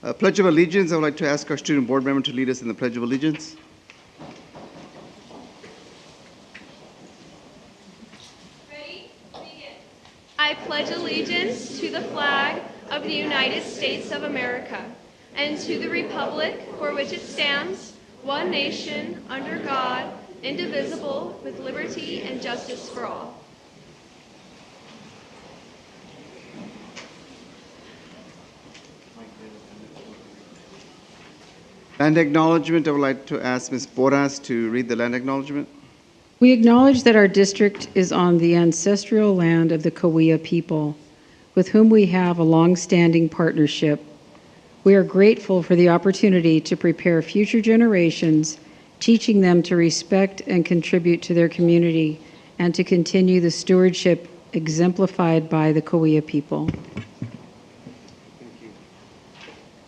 Pledge of Allegiance. I would like to ask our student board member to lead us in the Pledge of Allegiance. Ready? Begin. I pledge allegiance to the flag of the United States of America and to the republic for which it stands, one nation, under God, indivisible, with liberty and justice for all. Land acknowledgement. I would like to ask Ms. Boras to read the land acknowledgement. We acknowledge that our district is on the ancestral land of the Cahuilla people, with whom we have a long-standing partnership. We are grateful for the opportunity to prepare future generations, teaching them to respect and contribute to their community and to continue the stewardship exemplified by the Cahuilla people.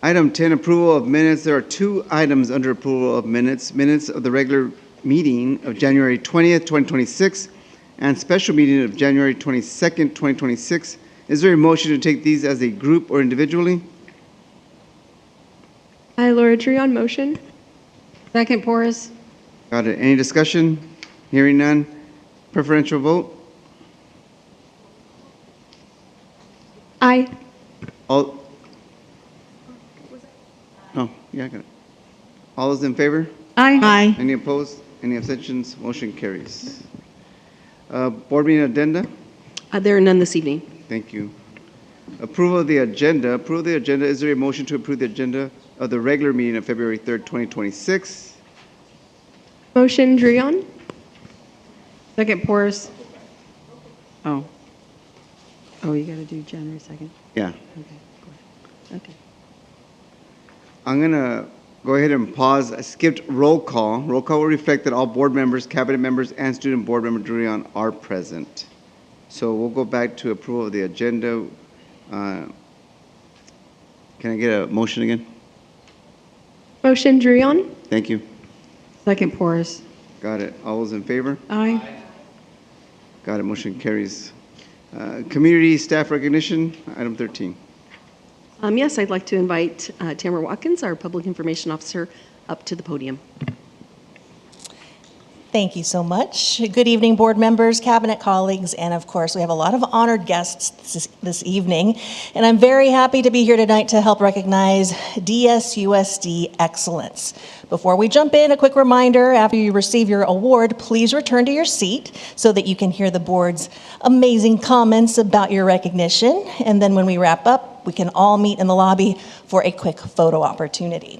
Item 10, approval of minutes. There are two items under approval of minutes. Minutes of the regular meeting of January 20th, 2026, and special meeting of January 22nd, 2026. Is there a motion to take these as a group or individually? I, Laura Trion, motion. Second, Porras. Got it. Any discussion? Hearing none. Preferential vote? Aye. All. Oh, yeah, I got it. All those in favor? Aye. Any opposed? Any abstentions? Motion carries. Board meeting addenda? There are none this evening. Thank you. Approval of the agenda. Approval of the agenda. Is there a motion to approve the agenda of the regular meeting of February 3rd, 2026? Motion, Drion. Second, Porras. Oh, you got to do January 2nd? Yeah. Okay, go ahead. Okay. I'm going to go ahead and pause. I skipped roll call. Roll call will reflect that all board members, cabinet members, and student board member Durian are present. So we'll go back to approval of the agenda. Can I get a motion again? Motion, Drion. Thank you. Second, Porras. Got it. All those in favor? Aye. Got it. Motion carries. Community staff recognition, item 13. Yes, I'd like to invite Tamara Watkins, our Public Information Officer, up to the podium. Thank you so much. Good evening, board members, cabinet colleagues, and of course, we have a lot of honored guests this evening. And I'm very happy to be here tonight to help recognize DSUSD Excellence. Before we jump in, a quick reminder, after you receive your award, please return to your seat so that you can hear the board's amazing comments about your recognition. And then when we wrap up, we can all meet in the lobby for a quick photo opportunity.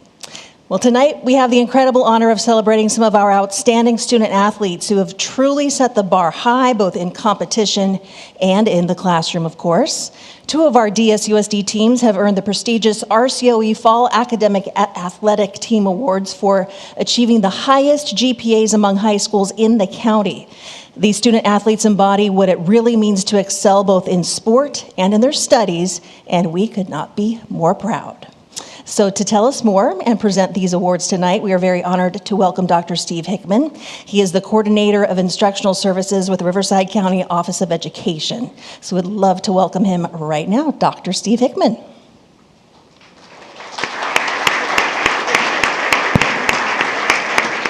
Well, tonight we have the incredible honor of celebrating some of our outstanding student athletes who have truly set the bar high, both in competition and in the classroom, of course. Two of our DSUSD teams have earned the prestigious RCOE Fall Academic Athletic Team Awards for achieving the highest GPAs among high schools in the county. These student athletes embody what it really means to excel both in sport and in their studies, and we could not be more proud. So to tell us more and present these awards tonight, we are very honored to welcome Dr. Steve Hickman. He is the Coordinator of Instructional Services with the Riverside County Office of Education. So we'd love to welcome him right now, Dr. Steve Hickman.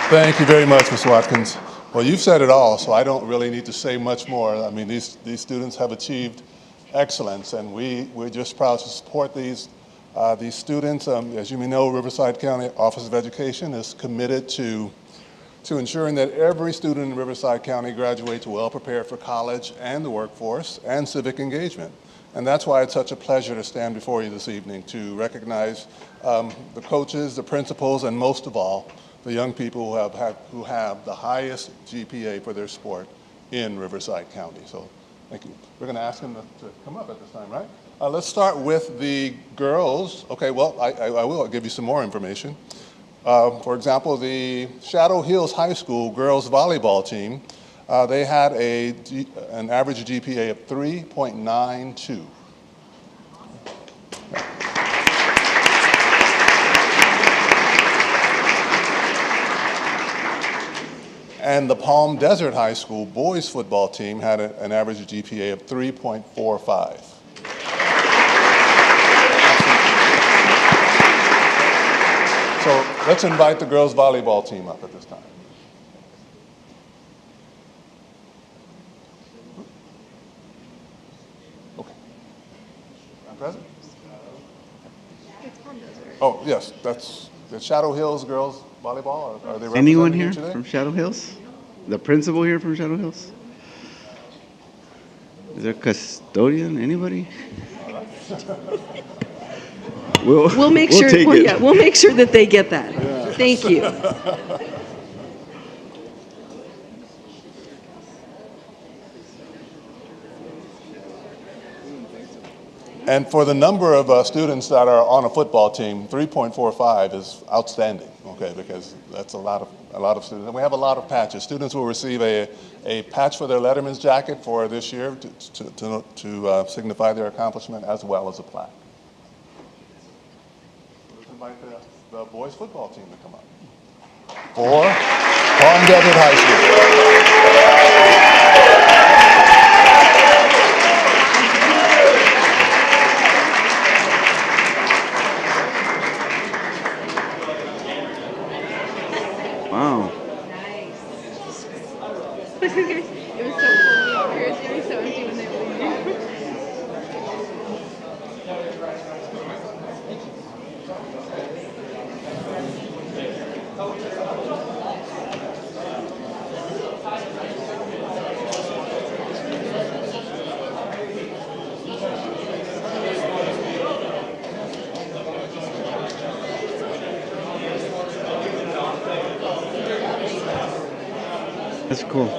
Thank you very much, Ms. Watkins. Well, you've said it all, so I don't really need to say much more. I mean, these students have achieved excellence, and we're just proud to support these students. As you may know, Riverside County Office of Education is committed to ensuring that every student in Riverside County graduates well prepared for college and the workforce and civic engagement. And that's why it's such a pleasure to stand before you this evening to recognize the coaches, the principals, and most of all, the young people who have the highest GPA for their sport in Riverside County. So thank you. We're going to ask them to come up at this time, right? Let's start with the girls. Okay, well, I will give you some more information. For example, the Shadow Hills High School girls volleyball team, they had an average GPA of 3.92. And the Palm Desert High School boys football team had an average GPA of 3.45. let's invite the girls volleyball team up at this time. Okay. Madam President? Oh, yes, that's the Shadow Hills girls volleyball. Are they representing Anyone you here today? from Shadow Hills? The principal here from Shadow Hills? Is there a custodian? Anybody? We'll make sure. take Well, it. yeah, we'll make sure that they get that. Thank you. And for the number of students that are on a football team, 3.45 is outstanding, okay, because that's a lot of students. And we have a lot of patches. Students will receive a patch for their Letterman's jacket for this year to signify their accomplishment, as well as a plaque. Let's invite the boys football team to come up. For Palm Desert High School. Wow. It was so cool. It was getting so empty when they were leaving. That's cool.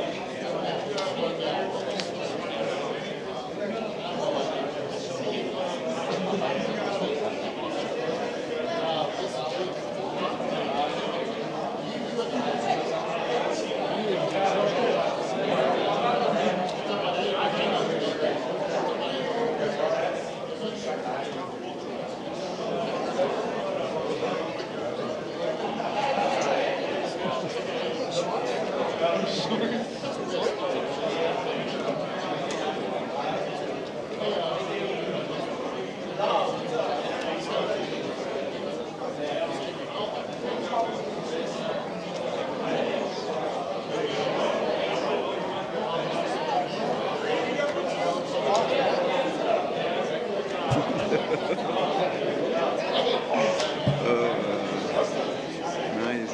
Nice.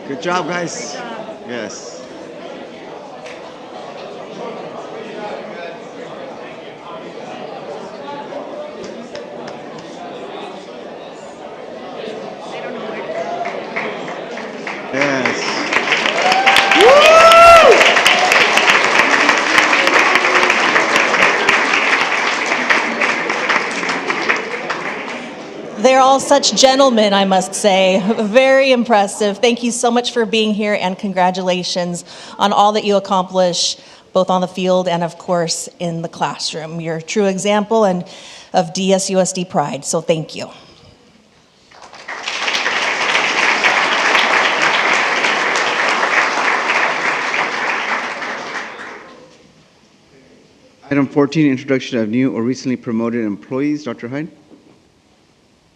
Good job, guys. Yes. They're all such gentlemen, I must say. Very impressive. Thank you so much for being here, and congratulations on all that you accomplish, both on the field and, of course, in the classroom. You're a true example and of DSUSD pride, so thank you. Item 14, introduction of new or recently promoted employees. Dr. Hyde?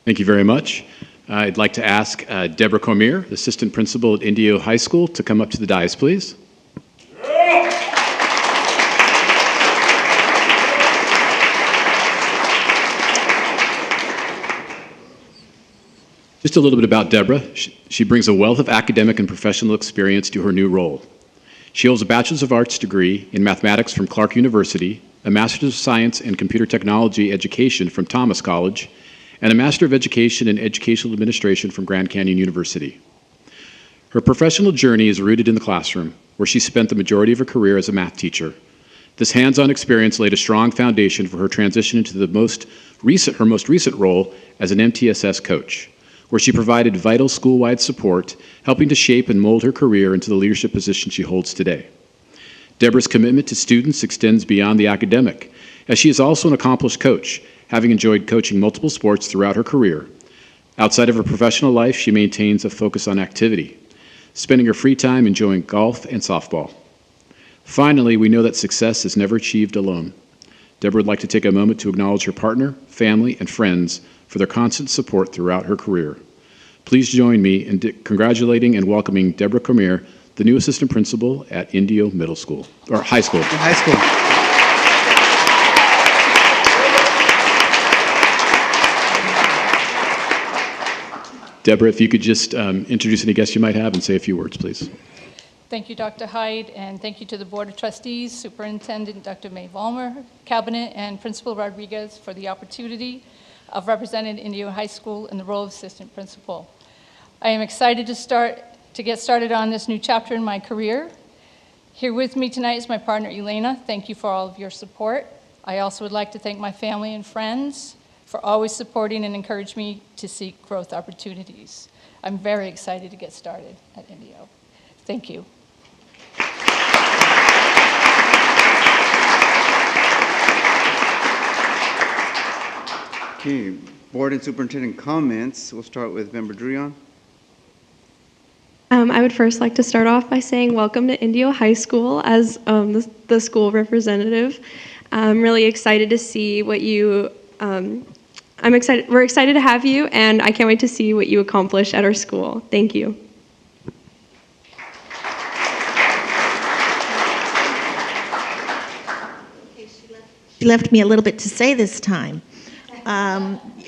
Thank you very much. I'd like to ask Deborah Cormier, Assistant Principal at Indio High School, to come up to the dais, please. Just a little bit about Deborah. She brings a wealth of academic and professional experience to her new role. She holds a Bachelor's of Arts degree in mathematics from Clark University, a Master's of Science in Computer Technology Education from Thomas College, and a Master of Education in Educational Administration from Grand Canyon University. Her professional journey is rooted in the classroom, where she spent the majority of her career as a math teacher. This hands-on experience laid a strong foundation for her transition into her most recent role as an MTSS coach, where she provided vital school-wide support, helping to shape and mold her career into the leadership position she holds today. Deborah's commitment to students extends beyond the academic, as she is also an accomplished coach, having enjoyed coaching multiple sports throughout her career. Outside of her professional life, she maintains a focus on activity. spending her free time enjoying golf and softball. Finally, we know that success is never achieved alone. Deborah would like to take a moment to acknowledge her partner, family, and friends for their constant support throughout her career. Please join me in congratulating and welcoming Deborah Cormier, the new assistant principal at Indio Middle School, or High School. High school. Deborah, if you could just introduce any guests you might have and say a few words, please. Thank you, Dr. Hyde, and thank you to the Board of Trustees, Superintendent Dr. May Vollmer, Cabinet, and Principal Rodriguez for the opportunity of representing Indio High School in the role of assistant principal. I am excited to get started on this new chapter in my career. Here with me tonight is my partner, Elena. Thank you for all of your support. I also would like to thank my family and friends for always supporting and encouraging me to seek growth opportunities. I'm very excited to get started at Indio. Thank you. Okay, board and superintendent comments. We'll start with Member Druyon. I would first like to start off by saying welcome to Indio High School as the school representative. I'm really excited to see what you, we're excited to have you, and I can't wait to see what you accomplish at our school. Thank you. She left me a little bit to say this time.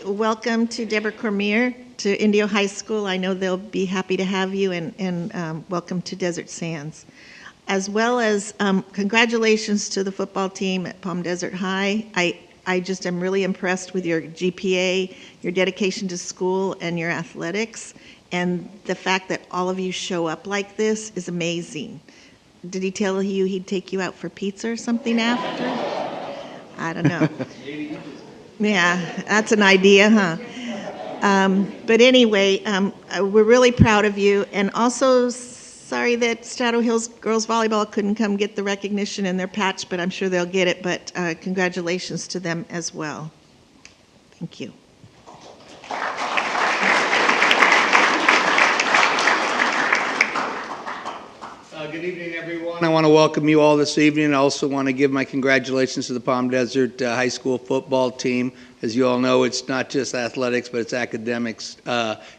Welcome to Deborah Cormier to Indio High School. I know they'll be happy to have you, and welcome to Desert Sands. As well as congratulations to the football team at Palm Desert High. I just am really impressed with your GPA, your dedication to school, and your athletics. And the fact that all of you show up like this is amazing. Did he tell you he'd take you out for pizza or something after? I don't know. Yeah, that's an idea, huh? But anyway, we're really proud of you, and also sorry that Shadow Hills Girls Volleyball couldn't come get the recognition in their patch, but I'm sure they'll get it, but congratulations to them as well. Thank you. Good evening, everyone. I want to welcome you all this evening. I also want to give my congratulations to the Palm Desert High School football team. As you all know, it's not just athletics, but it's academics,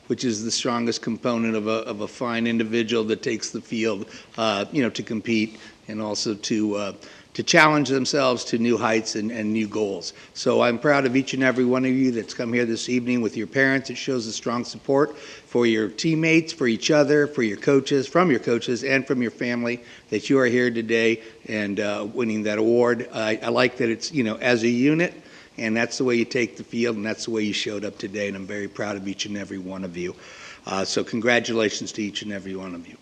which is the strongest component of a fine individual that takes the field, to compete and also to challenge themselves to new heights and new goals. So I'm proud of each and every one of you that's come here this evening with your parents. It shows a strong support for your teammates, for each other, for your coaches, from your coaches, and from your family that you are here today and winning that award. I like that it's, as a unit, and that's the way you take the field, and that's the way you showed up today, and I'm very proud of each and every one of you. So congratulations to each and every one of you.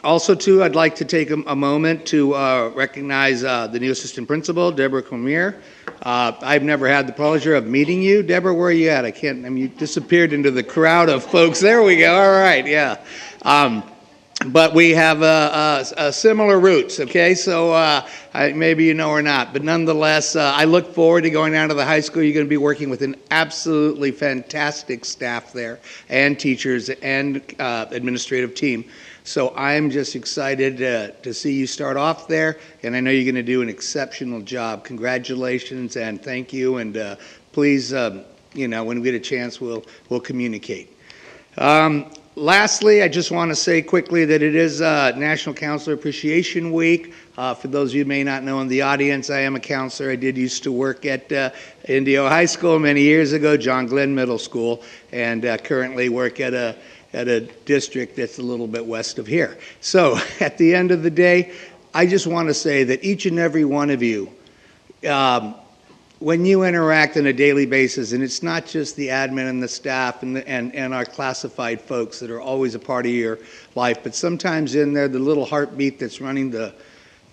Also, too, I'd like to take a moment to recognize the new assistant principal, Deborah Cormier. I've never had the pleasure of meeting you. Deborah, where are you at? You disappeared into the crowd of folks. There we go. All right, yeah. But we have similar roots, okay? So maybe you know or not. But nonetheless, I look forward to going down to the high school. You're going to be working with an absolutely fantastic staff there and teachers and administrative team. So I'm just excited to see you start off there, and I know you're going to do an exceptional job. Congratulations and thank you, and please, when we get a chance, we'll communicate. Lastly, I just want to say quickly that it is National Counselor Appreciation Week. For those of you who may not know in the audience, I am a counselor. I did used to work at Indio High School many years ago, John Glenn Middle School, and currently work at a district that's a little bit west of here. So at the end of the day, I just want to say that each and every one of you, when you interact on a daily basis, and it's not just the admin and the staff and our classified folks that are always a part of your life, but sometimes in there, the little heartbeat that's running the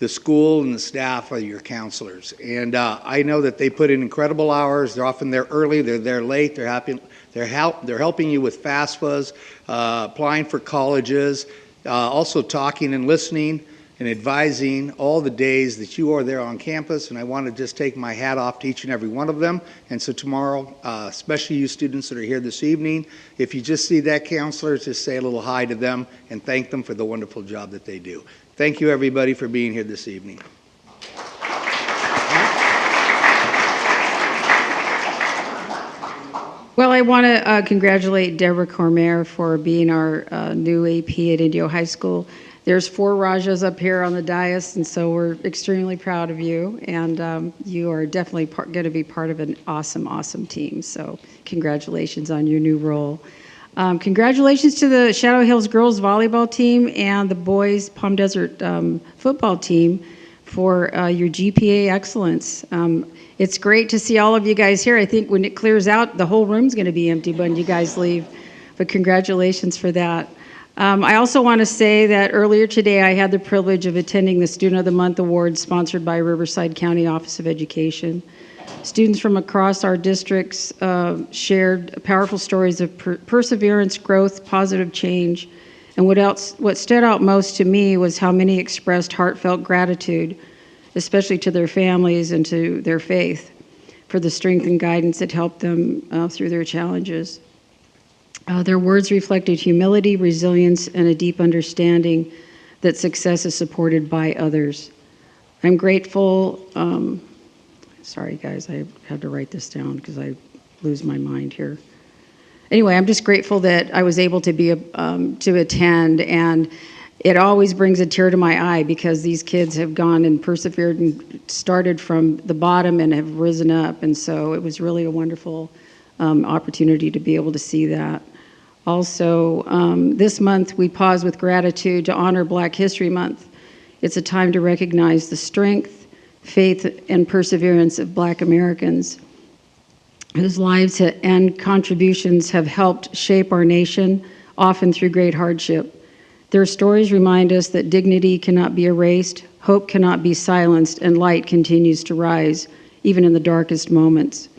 school and the staff are your counselors. And I know that they put in incredible hours. They're often there early, they're there late, they're helping you with FAFSAs, applying for colleges, also talking and listening, and advising all the days that you are there on campus, and I want to just take my hat off to each and every one of them. And so tomorrow, especially you students that are here this evening, if you just see that counselor, just say a little hi to them and thank them for the wonderful job that they do. Thank you, everybody, for being here this evening. Well, I want to congratulate Deborah Cormier for being our new AP at Indio High School. There's 4 Rajas up here on the dais, and so we're extremely proud of you, and you are definitely going to be part of an awesome, awesome team. So congratulations on your new role. Congratulations to the Shadow Hills girls volleyball team and the boys Palm Desert football team for your GPA excellence. It's great to see all of you guys here. I think when it clears out, the whole room's going to be empty when you guys leave. But congratulations for that. I also want to say that earlier today I had the privilege of attending the Student of the Month Award sponsored by Riverside County Office of Education. Students from across our districts shared powerful stories of perseverance, growth, positive change. And what stood out most to me was how many expressed heartfelt gratitude, especially to their families and to their faith, for the strength and guidance that helped them through their challenges. Their words reflected humility, resilience, and a deep understanding that success is supported by others. I'm grateful. Sorry, guys, I had to write this down because I lose my mind here. Anyway, I'm just grateful that I was able to be to attend, and it always brings a tear to my eye because these kids have gone and persevered and started from the bottom and have risen up, and so it was really a wonderful opportunity to be able to see that. Also, this month we pause with gratitude to honor Black History Month. It's a time to recognize the strength, faith, and perseverance of Black Americans whose lives and contributions have helped shape our nation, often through great hardship. Their stories remind us that dignity cannot be erased, hope cannot be silenced, and light continues to rise, even in the darkest moments.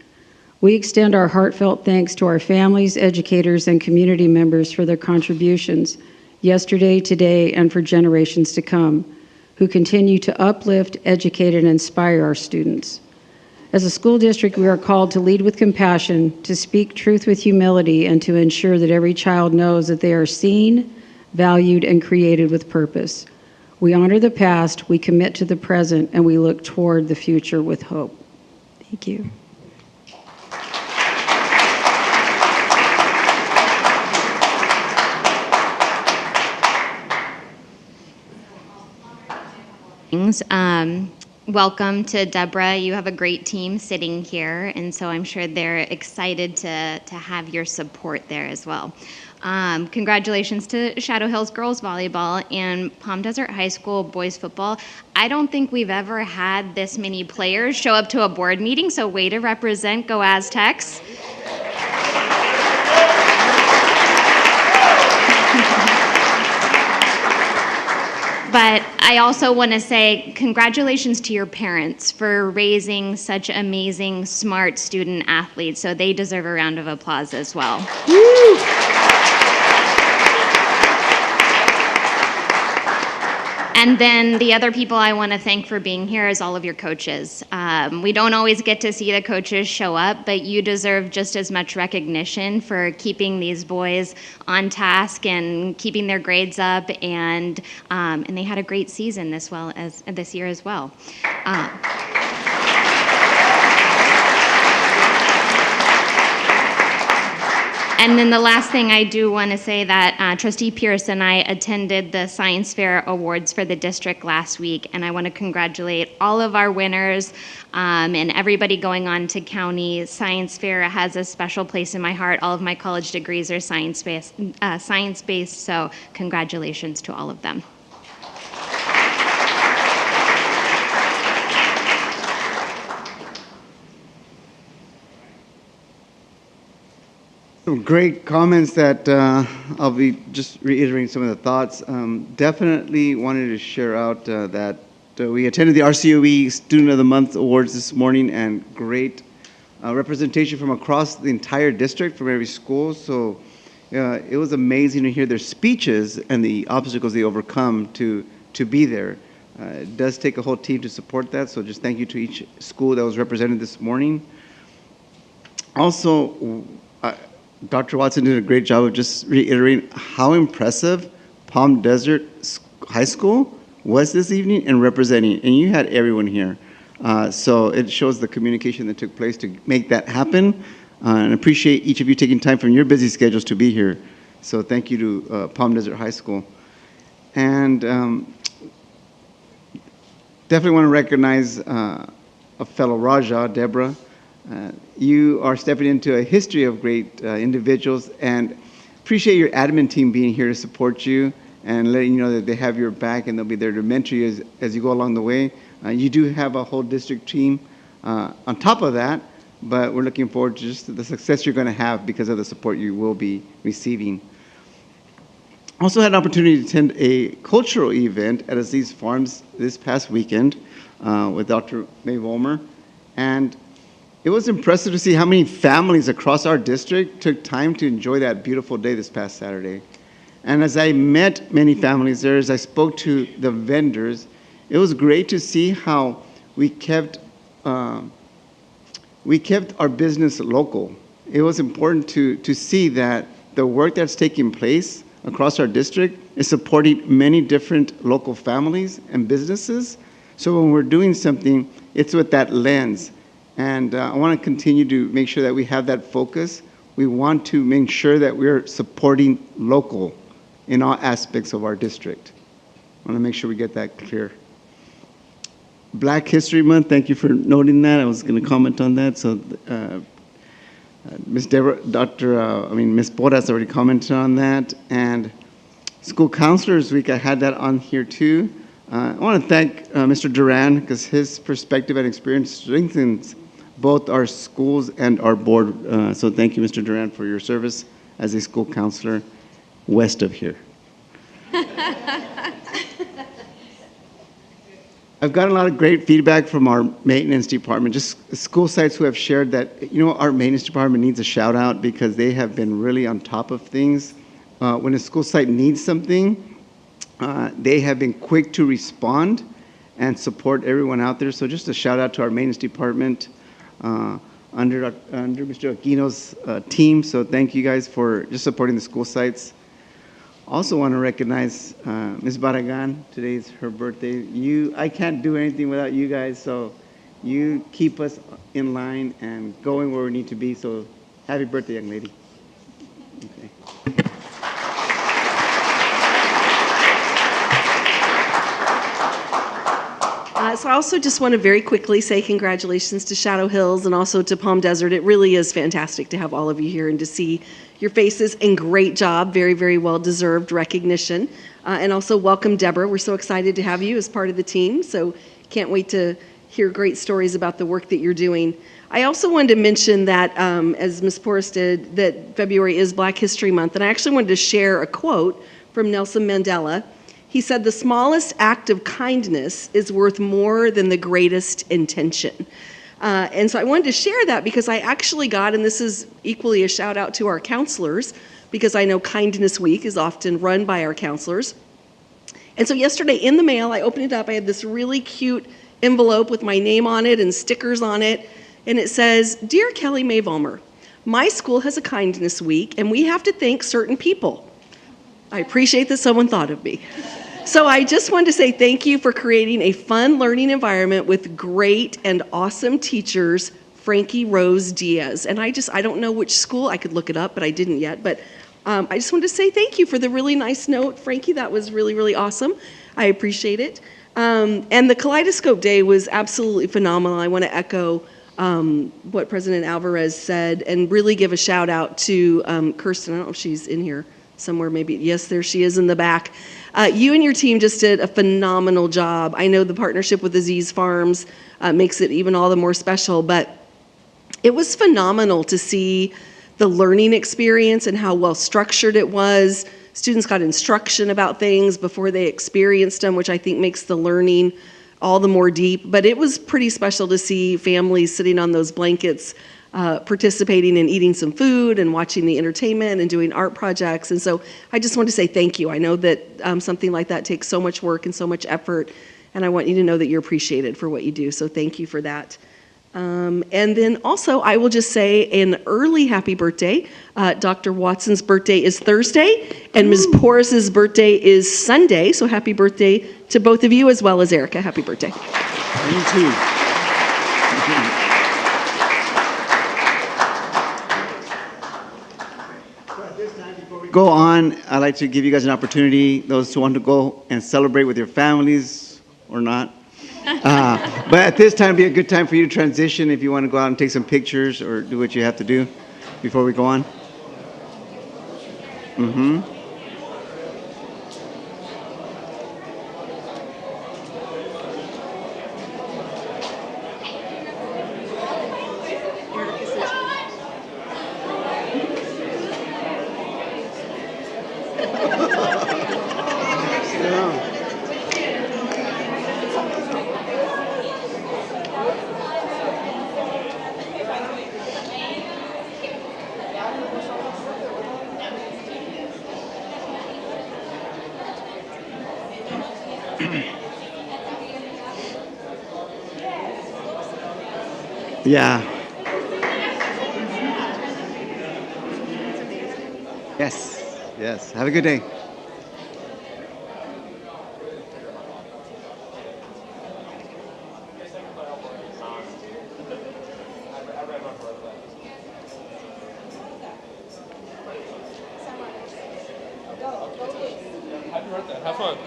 We extend our heartfelt thanks to our families, educators, and community members for their contributions, yesterday, today, and for generations to come, who continue to uplift, educate, and inspire our students. As a school district, we are called to lead with compassion, to speak truth with humility, and to ensure that every child knows that they are seen, valued, and created with purpose. We honor the past, we commit to the present, and we look toward the future with hope. Thank you. Welcome to Deborah. You have a great team sitting here, and so I'm sure they're excited to have your support there as well. Congratulations to Shadow Hills Girls Volleyball and Palm Desert High School Boys Football. I don't think we've ever had this many players show up to a board meeting, so way to represent, go Aztecs. But I also want to say congratulations to your parents for raising such amazing, smart student athletes. So they deserve a round of applause as well. Woo! And then the other people I want to thank for being here is all of your coaches. We don't always get to see the coaches show up, but you deserve just as much recognition for keeping these boys on task and keeping their grades up, and they had a great season this year as well. And then the last thing I do want to say that Trustee Pierce and I attended the Science Fair Awards for the district last week, and I want to congratulate all of our winners and everybody going on to county. Science Fair has a special place in my heart. All of my college degrees are science-based, so congratulations to all of them. Some great comments that I'll be just reiterating some of the thoughts. Definitely wanted to share out that we attended the RCOE Student of the Month Awards this morning, and great representation from across the entire district, from every school. So it was amazing to hear their speeches and the obstacles they overcome to be there. It does take a whole team to support that, so just thank you to each school that was represented this morning. Also, Dr. Watson did a great job of just reiterating how impressive Palm Desert High School was this evening and representing, and you had everyone here. So it shows the communication that took place to make that happen, and appreciate each of you taking time from your busy schedules to be here. So thank you to Palm Desert High School. And definitely want to recognize a fellow Raja, Deborah. You are stepping into a history of great individuals, and appreciate your admin team being here to support you and letting you know that they have your back and they'll be there to mentor you as you go along the way. You do have a whole district team on top of that, but we're looking forward to just the success you're going to have because of the support you will be receiving. Also had an opportunity to attend a cultural event at Aziz Farms this past weekend with Dr. May Volmer, and it was impressive to see how many families across our district took time to enjoy that beautiful day this past Saturday. And as I met many families there, as I spoke to the vendors, it was great to see how we kept our business local. It was important to see that the work that's taking place across our district is supporting many different local families and businesses. So when we're doing something, it's with that lens. And I want to continue to make sure that we have that focus. We want to make sure that we're supporting local in all aspects of our district. I want to make sure we get that clear. Black History Month, thank you for noting that. I was going to comment on that. So Ms. Deborah, Ms. Boras already commented on that. And School Counselors Week, I had that on here too. I want to thank Mr. Duran because his perspective and experience strengthens both our schools and our board. So thank you, Mr. Duran, for your service as a school counselor west of here. I've gotten a lot of great feedback from our maintenance department, just school sites who have shared that, our maintenance department needs a shout out because they have been really on top of things. When a school site needs something, they have been quick to respond and support everyone out there. So just a shout out to our maintenance department under Mr. Aquino's team. So thank you guys for just supporting the school sites. Also want to recognize Ms. Barragan. Today's her birthday. I can't do anything without you guys, so you keep us in line and going where we need to be. So happy birthday, young lady. Okay. So I also just want to very quickly say congratulations to Shadow Hills and also to Palm Desert. It really is fantastic to have all of you here and to see your faces, and great job, very, very well-deserved recognition. And also welcome, Deborah. We're so excited to have you as part of the team, so can't wait to hear great stories about the work that you're doing. I also wanted to mention that, as Ms. Porras did, that February is Black History Month, and I actually wanted to share a quote from Nelson Mandela. He said, "The smallest act of kindness is worth more than the greatest intention." And so I wanted to share that because I actually got, and this is equally a shout out to our counselors, because I know Kindness Week is often run by our counselors. And so yesterday in the mail, I opened it up, I had this really cute envelope with my name on it and stickers on it, and it says, "Dear Kelly May Vollmer, my school has a Kindness Week, and we have to thank certain people. I appreciate that someone thought of me." So I just wanted to say thank you for creating a fun learning environment with great and awesome teachers, Frankie Rose Diaz. And I don't know which school, I could look it up, but I didn't yet. But I just wanted to say thank you for the really nice note, Frankie. That was really, really awesome. I appreciate it. And the Kaleidoscope Day was absolutely phenomenal. I want to echo what President Alvarez said and really give a shout out to Kirsten. I don't know if she's in here somewhere, maybe. Yes, there she is in the back. You and your team just did a phenomenal job. I know the partnership with Aziz Farms makes it even all the more special, but it was phenomenal to see the learning experience and how well structured it was. Students got instruction about things before they experienced them, which I think makes the learning all the more deep. But it was pretty special to see families sitting on those blankets participating in eating some food and watching the entertainment and doing art projects. And so I just want to say thank you. I know that something like that takes so much work and so much effort, and I want you to know that you're appreciated for what you do. So thank you for that. And then also, I will just say an early happy birthday. Dr. Watson's birthday is Thursday, and Ms. Porris's birthday is Sunday. So happy birthday to both of you, as well as Erica. Happy birthday. Me too. Go on. I'd like to give you guys an opportunity, those who want to go and celebrate with your families or not. But at this time, it'd be a good time for you to transition if you want to go out and take some pictures or do what you have to do before we go on. Mm-hmm. Yeah. Yes. Yes. Have a good day. Happy birthday. Have fun.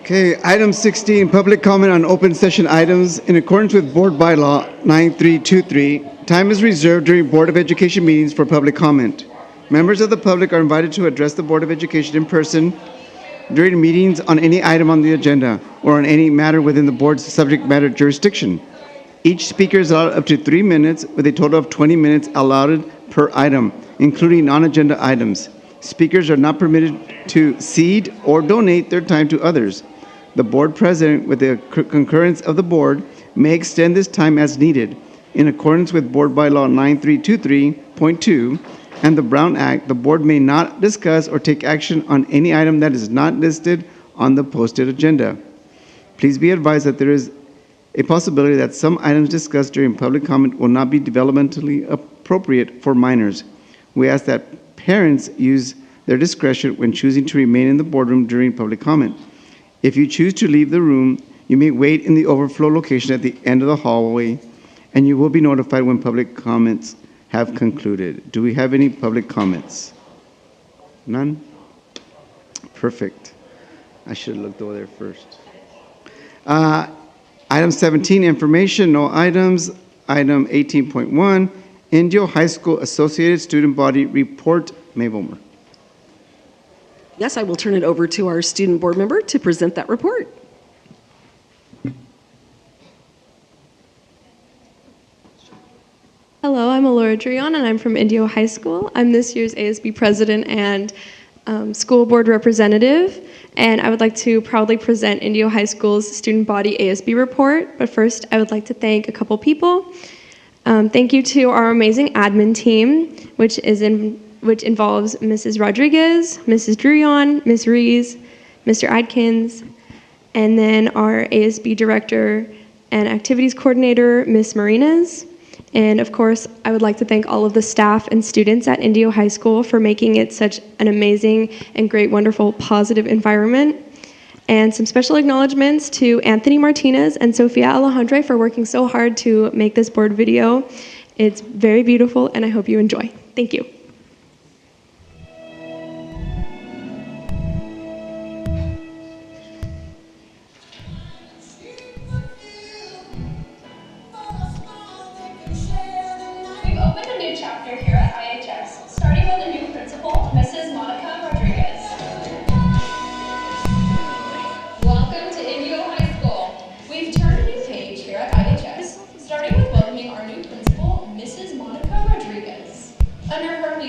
Okay, item 16, public comment on open session items. In accordance with Board Bylaw 9323, time is reserved during Board of Education meetings for public comment. Members of the public are invited to address the Board of Education in person during meetings on any item on the agenda or on any matter within the board's subject matter jurisdiction. Each speaker is allowed up to 3 minutes with a total of 20 minutes allotted per item, including non-agenda items. Speakers are not permitted to cede or donate their time to others. The board president, with the concurrence of the board, may extend this time as needed. In accordance with Board Bylaw 9323.2 and the Brown Act, the board may not discuss or take action on any item that is not listed on the posted agenda. Please be advised that there is a possibility that some items discussed during public comment will not be developmentally appropriate for minors. We ask that parents use their discretion when choosing to remain in the boardroom during public comment. If you choose to leave the room, you may wait in the overflow location at the end of the hallway, and you will be notified when public comments have concluded. Do we have any public comments? None? Perfect. I should have looked over there first. Item 17, information, no items. Item 18.1, Indio High School Associated Student Body Report. May Vollmer. Yes, I will turn it over to our student board member to present that report. Hello, I'm Alora Drion, and I'm from Indio High School. I'm this year's ASB president and school board representative, and I would like to proudly present Indio High School's student body ASB report. But first, I would like to thank a couple people. Thank you to our amazing admin team, which involves Mrs. Rodriguez, Mrs. Drion, Ms. Rees, Mr. Adkins, and then our ASB director and activities coordinator, Ms. Marinas. And of course, I would like to thank all of the staff and students at Indio High School for making it such an amazing and great, wonderful, positive environment. And some special acknowledgments to Anthony Martinez and Sofia Alejandre for working so hard to make this board video. It's very beautiful, and I hope you enjoy. Thank you. We've opened a new chapter here at IHS, starting with a new principal, Mrs. Monica Rodriguez. Welcome to Indio High School. We've turned a new page here at IHS, starting with welcoming our new principal, Mrs. Monica Rodriguez. Under her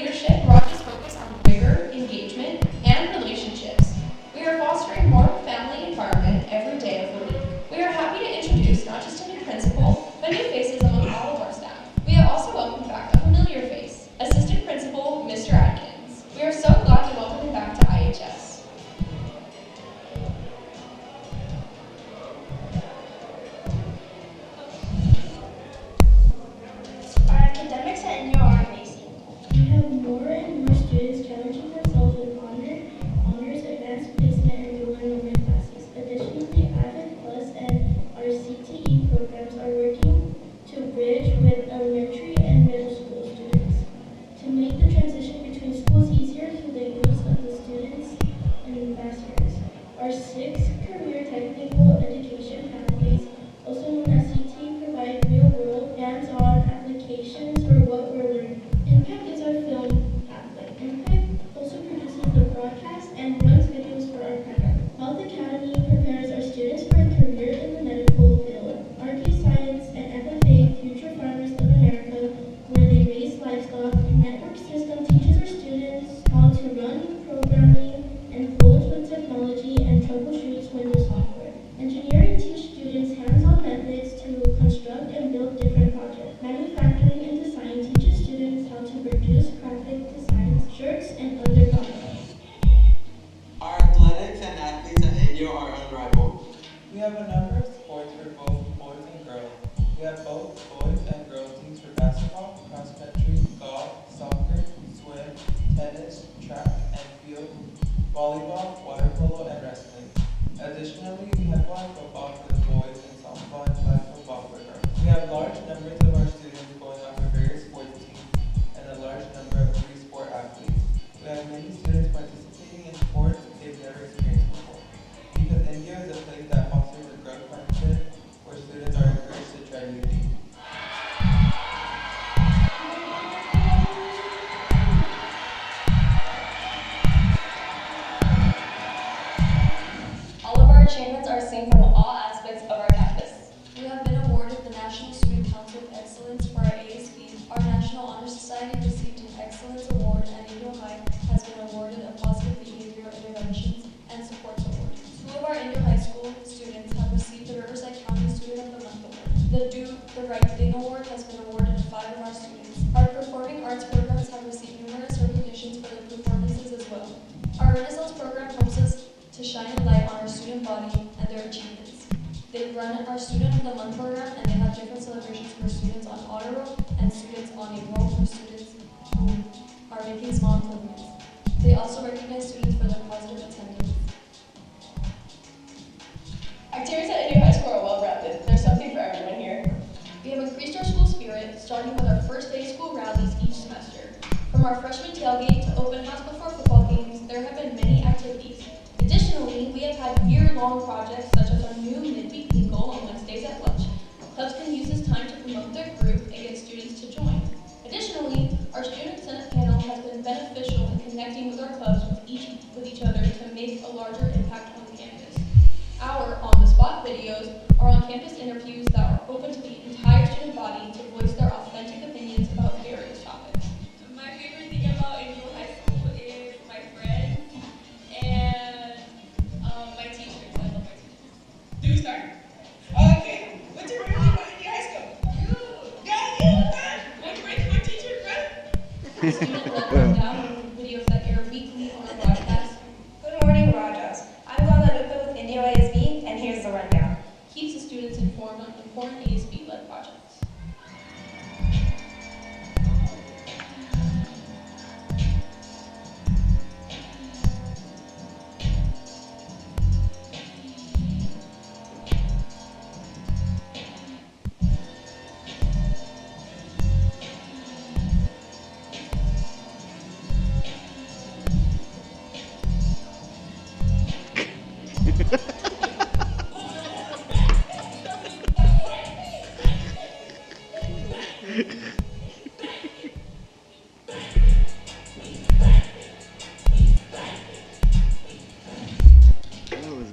volleyball, water polo, and wrestling. Additionally, we have flag football for the boys and softball and flag football for girls. We have large numbers of our students going on to various sports teams and a large number of free sport athletes. We have many students participating in sports they've never experienced before. Because India is a place that fosters a growth mindset where students are encouraged to try new things. All of our achievements are seen from all aspects of our campus. We have been awarded the National Student Council of Excellence for our ASB. Our National Honor Society received an Excellence Award, and Indio High has been awarded a Positive Behavioral Interventions and Supports Award. 2 of our Indio High School students have received the Riverside County Student of the Month Award. The Do the Right Thing Award has been awarded to 5 of our students. Our performing arts programs have received numerous recognitions for their performances as well. Our Renaissance program helps us to shine a light on our student body and their achievements. They run our Student of the Month program, and they have different celebrations for students on honor roll and students on a roll for students who are making small improvements. They also recognize students for their positive attendance. Activities at Indio High School are well-rounded. There's something for everyone here. We have increased our school spirit, starting with our first day school rallies each semester. From our freshman tailgate to open house before football games, there have been many activities. Additionally, we have had year-long projects such as our new midweek bingo on Wednesdays at lunch. Clubs can use this time to promote their group and get students to join. Additionally, our Student Senate panel has been beneficial in connecting with our clubs with each other to make a larger impact on campus. Our on-the-spot videos are on-campus interviews that are open to the entire student body to voice their authentic opinions about various topics. My favorite thing about Indio High School is my friends and my teachers. I love my teachers. Do you start? Okay. What's your favorite thing about India High School? Yeah, you, man. My friends, my teachers, right? Student will run down videos that air weekly on our broadcast. Good morning, Rajas. I'm Guadalupe with Indio ASB, and here's the rundown. Keeps the students informed on important ASB-led projects.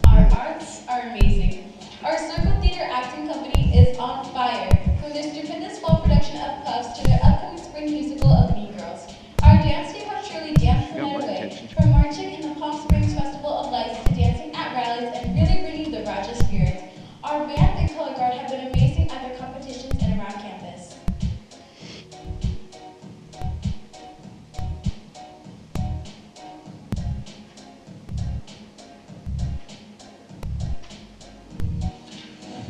Our arts are amazing. Our Circle Theater acting company is on fire, from their stupendous fall production of Puffs to their upcoming spring musical of Mean Girls. Our dance team has surely danced the night away, from marching in the Palm Springs Festival of Lights to dancing at rallies and really bringing the Raja spirit. Our band and color guard have been amazing at their competitions and around campus.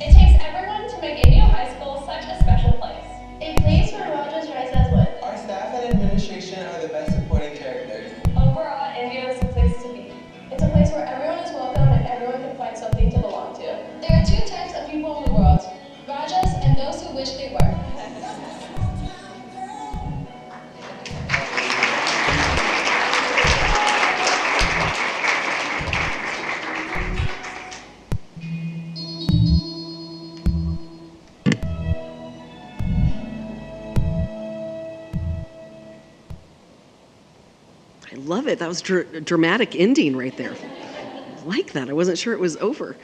It takes everyone to make Indio High School such a special place. A place where Rajas rise as one. Our staff and administration are the best supporting characters. Overall, Indio is the place to be. It's a place where everyone is welcome and everyone can find something to belong to. There are 2 types of people in the world, Rajas and those who wish they were. I love it. That was a dramatic ending right there. I like that. I wasn't sure it was over.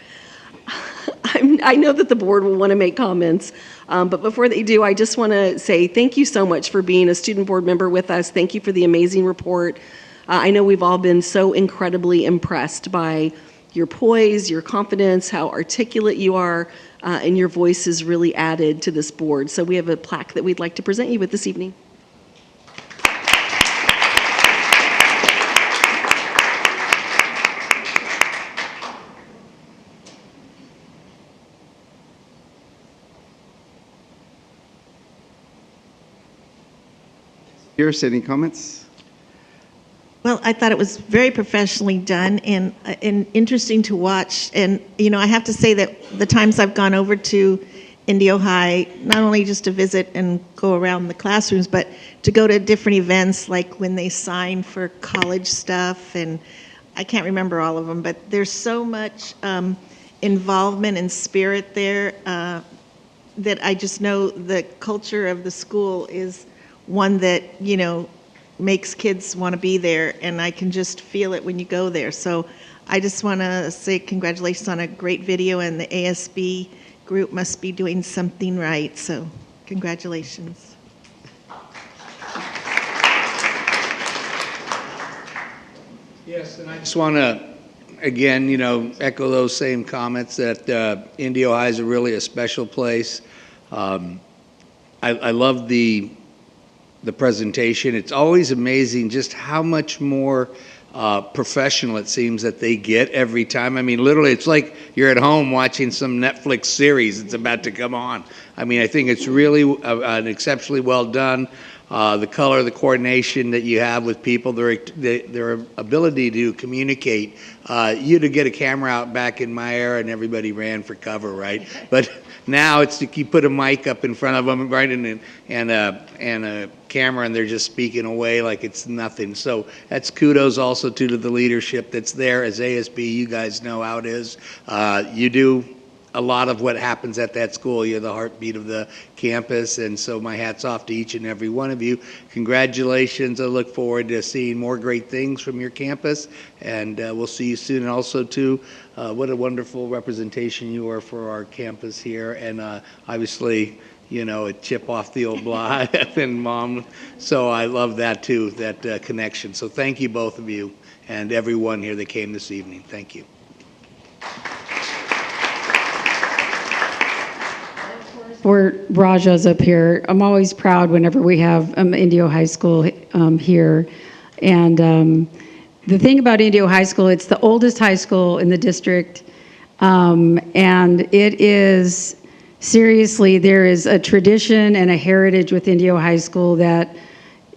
I know that the board will want to make comments, but before they do, I just want to say thank you so much for being a student board member with us. Thank you for the amazing report. I know we've all been so incredibly impressed by your poise, your confidence, how articulate you are, and your voice is really added to this board. So we have a plaque that we'd like to present you with this evening. Pierce, any comments? Well, I thought it was very professionally done and interesting to watch. And, you know, I have to say that the times I've gone over to Indio High, not only just to visit and go around the classrooms, but to go to different events, like when they sign for college stuff, and I can't remember all of them, but there's so much involvement and spirit there that I just know the culture of the school is one that, you know, makes kids want to be there, and I can just feel it when you go there. So I just want to say congratulations on a great video, and the ASB group must be doing something right. So congratulations. Yes, and I just want to, again, you know, echo those same comments that Indio High is really a special place. I love the presentation. It's always amazing just how much more professional it seems that they get every time. I mean, literally, it's like you're at home watching some Netflix series that's about to come on. I mean, I think it's really an exceptionally well done. The color, the coordination that you have with people, their ability to communicate. You to get a camera out back in my era, and everybody ran for cover, right? But now it's you put a mic up in front of them, right, and a camera, and they're just speaking away like it's nothing. So that's kudos also to the leadership that's there. As ASB, you guys know how it is. You do a lot of what happens at that school. You're the heartbeat of the campus, and so my hat's off to each and every one of you. Congratulations. I look forward to seeing more great things from your campus, and we'll see you soon. And also, too, what a wonderful representation you are for our campus here, and obviously, you know, a chip off the old block and Mom. So I love that, too, that connection. So thank you, both of you, and everyone here that came this evening. Thank you. For Raja's up here, I'm always proud whenever we have Indio High School here. And the thing about Indio High School, it's the oldest high school in the district. And it is, seriously, there is a tradition and a heritage with Indio High School that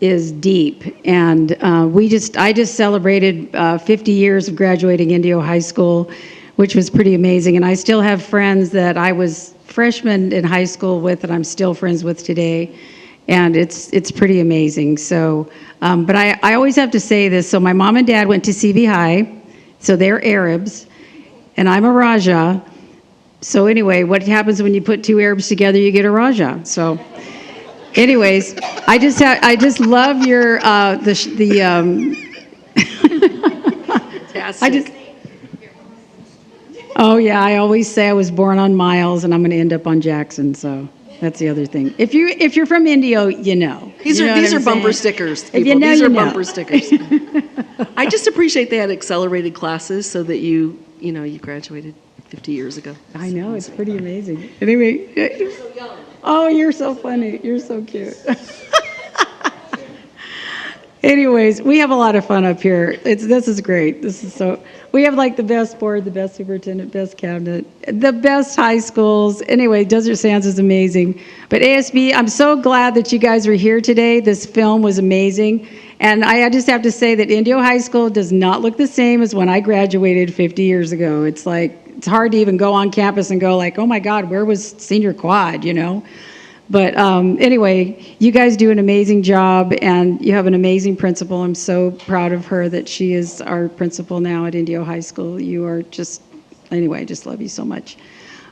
is deep. And I just celebrated 50 years of graduating Indio High School, which was pretty amazing. And I still have friends that I was freshmen in high school with that I'm still friends with today, and it's pretty amazing. So, but I always have to say this. So my mom and dad went to CV High, so they're Arabs, and I'm a Raja. So anyway, what happens when you put two Arabs together? You get a Raja. So, anyways, I just love your Fantastic. Oh yeah, I always say I was born on Miles and I'm going to end up on Jackson, so that's the other thing. If you're from Indio, you know. These are bumper stickers. If you know, these you are know. bumper stickers. I just appreciate they had accelerated classes so that you graduated 50 years ago. I know, it's pretty amazing. Anyway, you're so young. Oh, you're so funny. You're so cute. Anyways, we have a lot of fun up here. This is great. We have like the best board, the best superintendent, best cabinet, the best high schools. Anyway, Desert Sands is amazing. But ASB, I'm so glad that you guys are here today. This film was amazing. And I just have to say that Indio High School does not look the same as when I graduated 50 years ago. It's hard to even go on campus and go like, oh my God, where was senior quad, you know? But anyway, you guys do an amazing job, and you have an amazing principal. I'm so proud of her that she is our principal now at Indio High School. You are just, anyway, I just love you so much.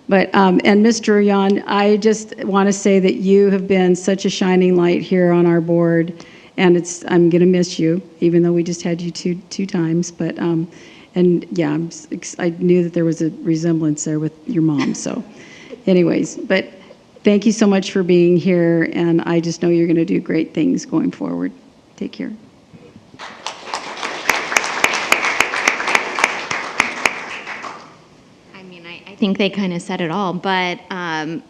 But, and Mr. Yan, I just want to say that you have been such a shining light here on our board, and I'm going to miss you, even though we just had you two times. But, and yeah, I knew that there was a resemblance there with your mom, so anyways, but thank you so much for being here, and I just know you're going to do great things going forward. Take care. I mean, I think they kind of said it all, but a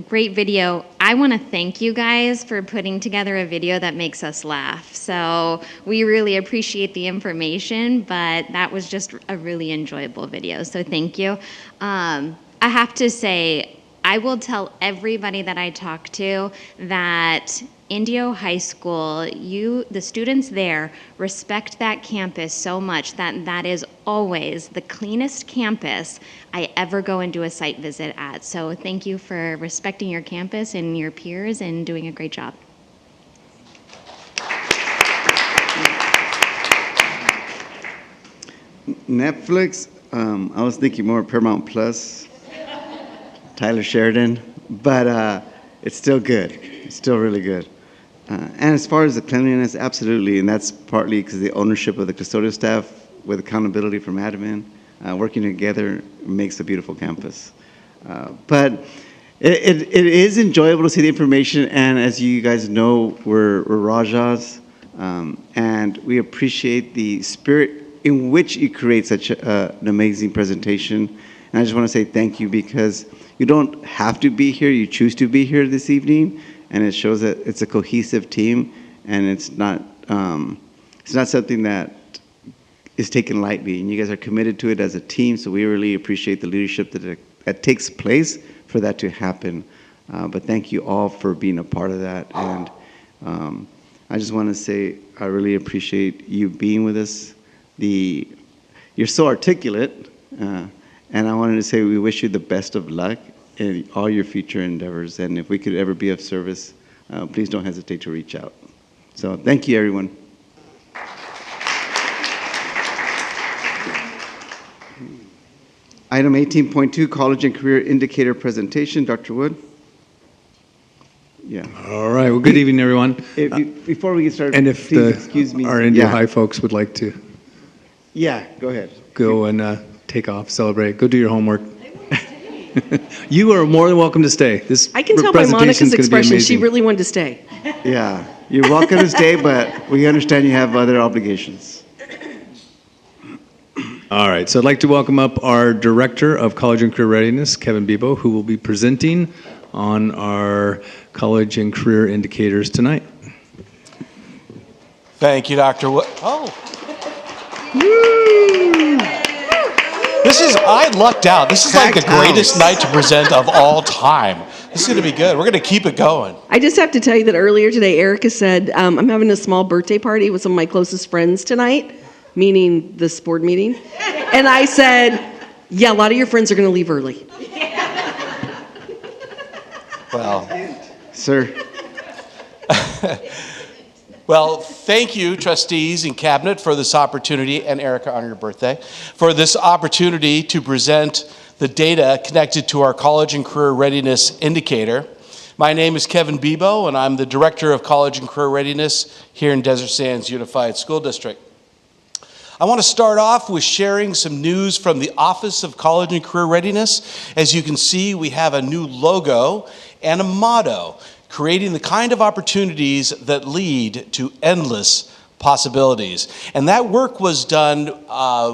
great video. I want to thank you guys for putting together a video that makes us laugh. So we really appreciate the information, but that was just a really enjoyable video, so thank you. I have to say, I will tell everybody that I talk to that Indio High School, the students there respect that campus so much that that is always the cleanest campus I ever go and do a site visit at. So thank you for respecting your campus and your peers and doing a great job. Netflix, I was thinking more Paramount Plus, Tyler Sheridan, but it's still good. It's still really good. And as far as the cleanliness, absolutely, and that's partly because the ownership of the custodial staff with accountability from admin, working together makes a beautiful campus. But it is enjoyable to see the information, and as you guys know, we're Rajas, and we appreciate the spirit in which you create such an amazing presentation. And I just want to say thank you, because you don't have to be here, you choose to be here this evening, and it shows that it's a cohesive team, and it's not something that is taken lightly, and you guys are committed to it as a team, so we really appreciate the leadership that takes place for that to happen. But thank you all for being a part of that, and I just want to say I really appreciate you being with us. You're so articulate, and I wanted to say we wish you the best of luck in all your future endeavors, and if we could ever be of service, please don't hesitate to reach out. So thank you, everyone. Item 18.2, College and Career Indicator Presentation. Dr. Wood? Yeah. All right. Well, good evening, everyone. Before we get started, and if please excuse me. Our Indio High folks would like to go ahead. Go and take off, celebrate, go do your homework. You are more than welcome to stay. I can tell by Monica's expression she really wanted to stay. Yeah, you're welcome to stay, but we understand you have other obligations. All right, so I'd like to welcome up our Director of College and Career Readiness, Kevin Bebo, who will be presenting on our college and career indicators tonight. Thank you, Dr. Wood. I lucked out. This is like the greatest night to present of all time. This is going to be good. We're going to keep it going. I just have to tell you that earlier today, Erica said, I'm having a small birthday party with some of my closest friends tonight, meaning this board meeting. And I said, yeah, a lot of your friends are going to leave early. Well, sir. Well, thank you, trustees and cabinet, for this opportunity, and Erica, on your birthday, for this opportunity to present the data connected to our College and Career Readiness Indicator. My name is Kevin Bebo, and I'm the Director of College and Career Readiness here in Desert Sands Unified School District. I want to start off with sharing some news from the Office of College and Career Readiness. As you can see, we have a new logo and a motto, creating the kind of opportunities that lead to endless possibilities. And that work was done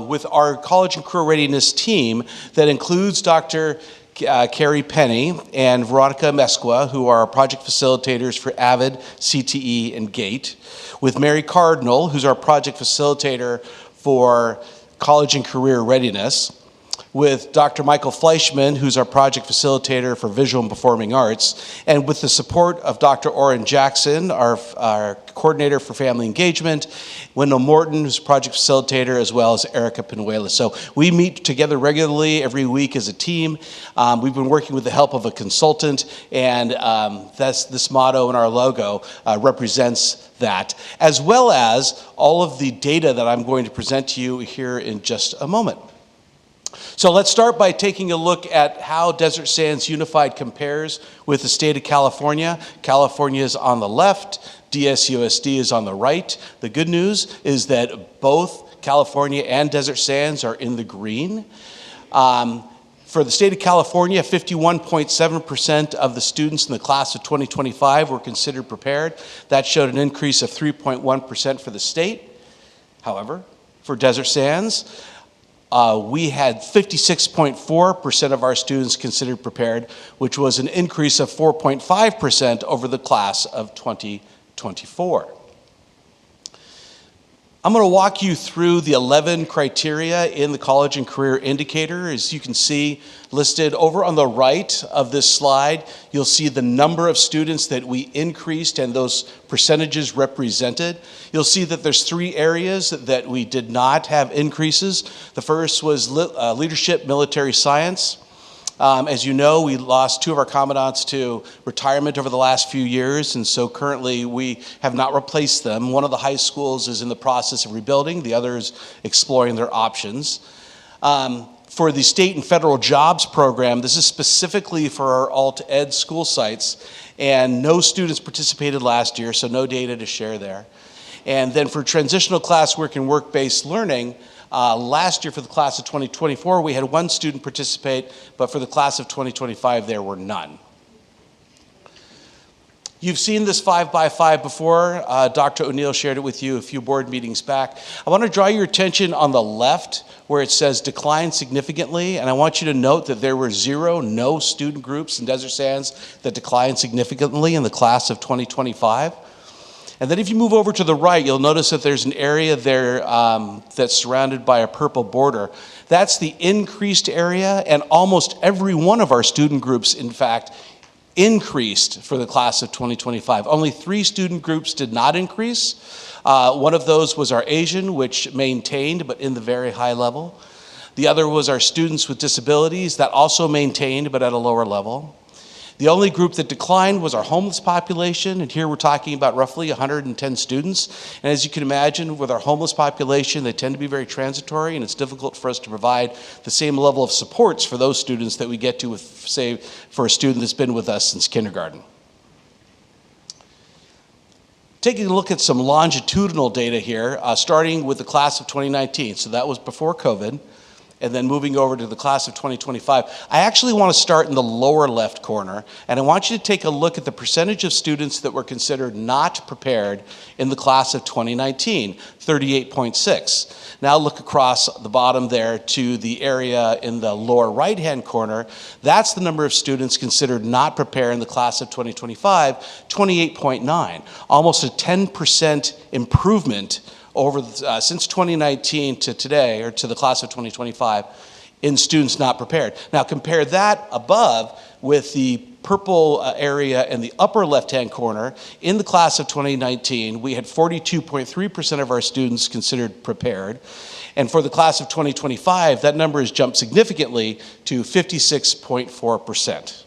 with our College and Career Readiness team that includes Dr. Carrie Penny and Veronica Mesqua, who are our project facilitators for AVID, CTE, and GATE, with Mary Cardinal, who's our project facilitator for College and Career Readiness, with Dr. Michael Fleischman, who's our project facilitator for Visual and Performing Arts, and with the support of Dr. Orrin Jackson, our coordinator for family engagement, Wendell Morton, who's project facilitator, as well as Erica Pinuela. So we meet together regularly every week as a team. We've been working with the help of a consultant, and this motto and our logo represents that, as well as all of the data that I'm going to present to you here in just a moment. So let's start by taking a look at how Desert Sands Unified compares with the state of California. California is on the left, DSUSD is on the right. The good news is that both California and Desert Sands are in the green. For the state of California, 51.7% of the students in the class of 2025 were considered prepared. That showed an increase of 3.1% for the state. However, for Desert Sands, we had 56.4% of our students considered prepared, which was an increase of 4.5% over the class of 2024. I'm going to walk you through the 11 criteria in the College and Career Indicator. As you can see listed over on the right of this slide, you'll see the number of students that we increased and those percentages represented. You'll see that there's 3 areas that we did not have increases. The first was leadership, military science. As you know, we lost 2 of our commandants to retirement over the last few years, and so currently we have not replaced them. One of the high schools is in the process of rebuilding, the other is exploring their options. For the state and federal jobs program, this is specifically for our alt-ed school sites, and no students participated last year, so no data to share there. And then for transitional classwork and work-based learning, last year for the class of 2024, we had 1 student participate, but for the class of 2025, there were none. You've seen this 5x5 before. Dr. O'Neill shared it with you a few board meetings back. I want to draw your attention on the left where it says decline significantly, and I want you to note that there were no student groups in Desert Sands that declined significantly in the class of 2025. And then if you move over to the right, you'll notice that there's an area there that's surrounded by a purple border. That's the increased area, and almost every one of our student groups, in fact, increased for the class of 2025. Only 3 student groups did not increase. One of those was our Asian, which maintained, but in the very high level. The other was our students with disabilities, that also maintained, but at a lower level. The only group that declined was our homeless population, and here we're talking about roughly 110 students. And as you can imagine, with our homeless population, they tend to be very transitory, and it's difficult for us to provide the same level of supports for those students that we get to with, say, for a student that's been with us since kindergarten. Taking a look at some longitudinal data here, starting with the class of 2019. So that was before COVID. And then moving over to the class of 2025. I actually want to start in the lower left corner, and I want you to take a look at the percentage of students that were considered not prepared in the class of 2019, 38.6. Now look across the bottom there to the area in the lower right-hand corner. That's the number of students considered not prepared in the class of 2025, 28.9. Almost a 10% improvement over since 2019 to today, or to the class of 2025, in students not prepared. Now compare that above with the purple area in the upper left-hand corner. In the class of 2019, we had 42.3% of our students considered prepared. And for the class of 2025, that number has jumped significantly to 56.4%.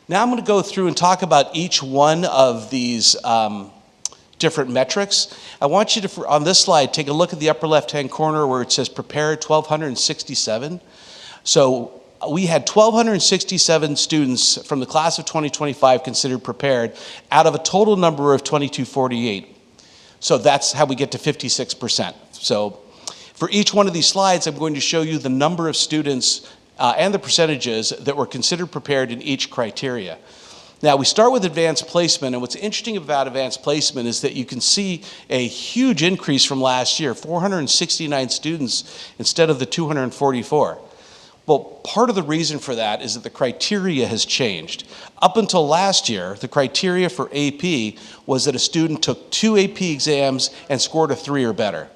Now I'm going to go through and talk about each one of these different metrics. I want you to, on this slide, take a look at the upper left-hand corner where it says prepared 1,267. So we had 1,267 students from the class of 2025 considered prepared out of a total number of 2,248. So that's how we get to 56%. So for each one of these slides, I'm going to show you the number of students and the percentages that were considered prepared in each criteria. Now, we start with advanced placement, and what's interesting about advanced placement is that you can see a huge increase from last year, 469 students instead of the 244. Well, part of the reason for that is that the criteria has changed. Up until last year, the criteria for AP was that a student took 2 AP exams and scored a 3 or better.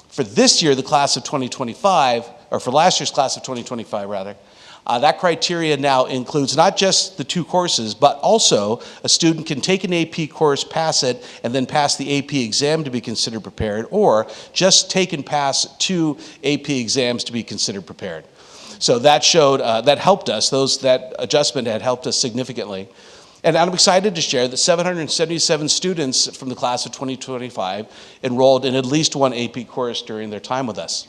For this year, the class of 2025, or for last year's class of 2025 rather, that criteria now includes not just the 2 courses, but also a student can take an AP course, pass it, and then pass the AP exam to be considered prepared, or just take and pass 2 AP exams to be considered prepared. So that showed, that helped us, that adjustment had helped us significantly. And I'm excited to share that 777 students from the class of 2025 enrolled in at least 1 AP course during their time with us.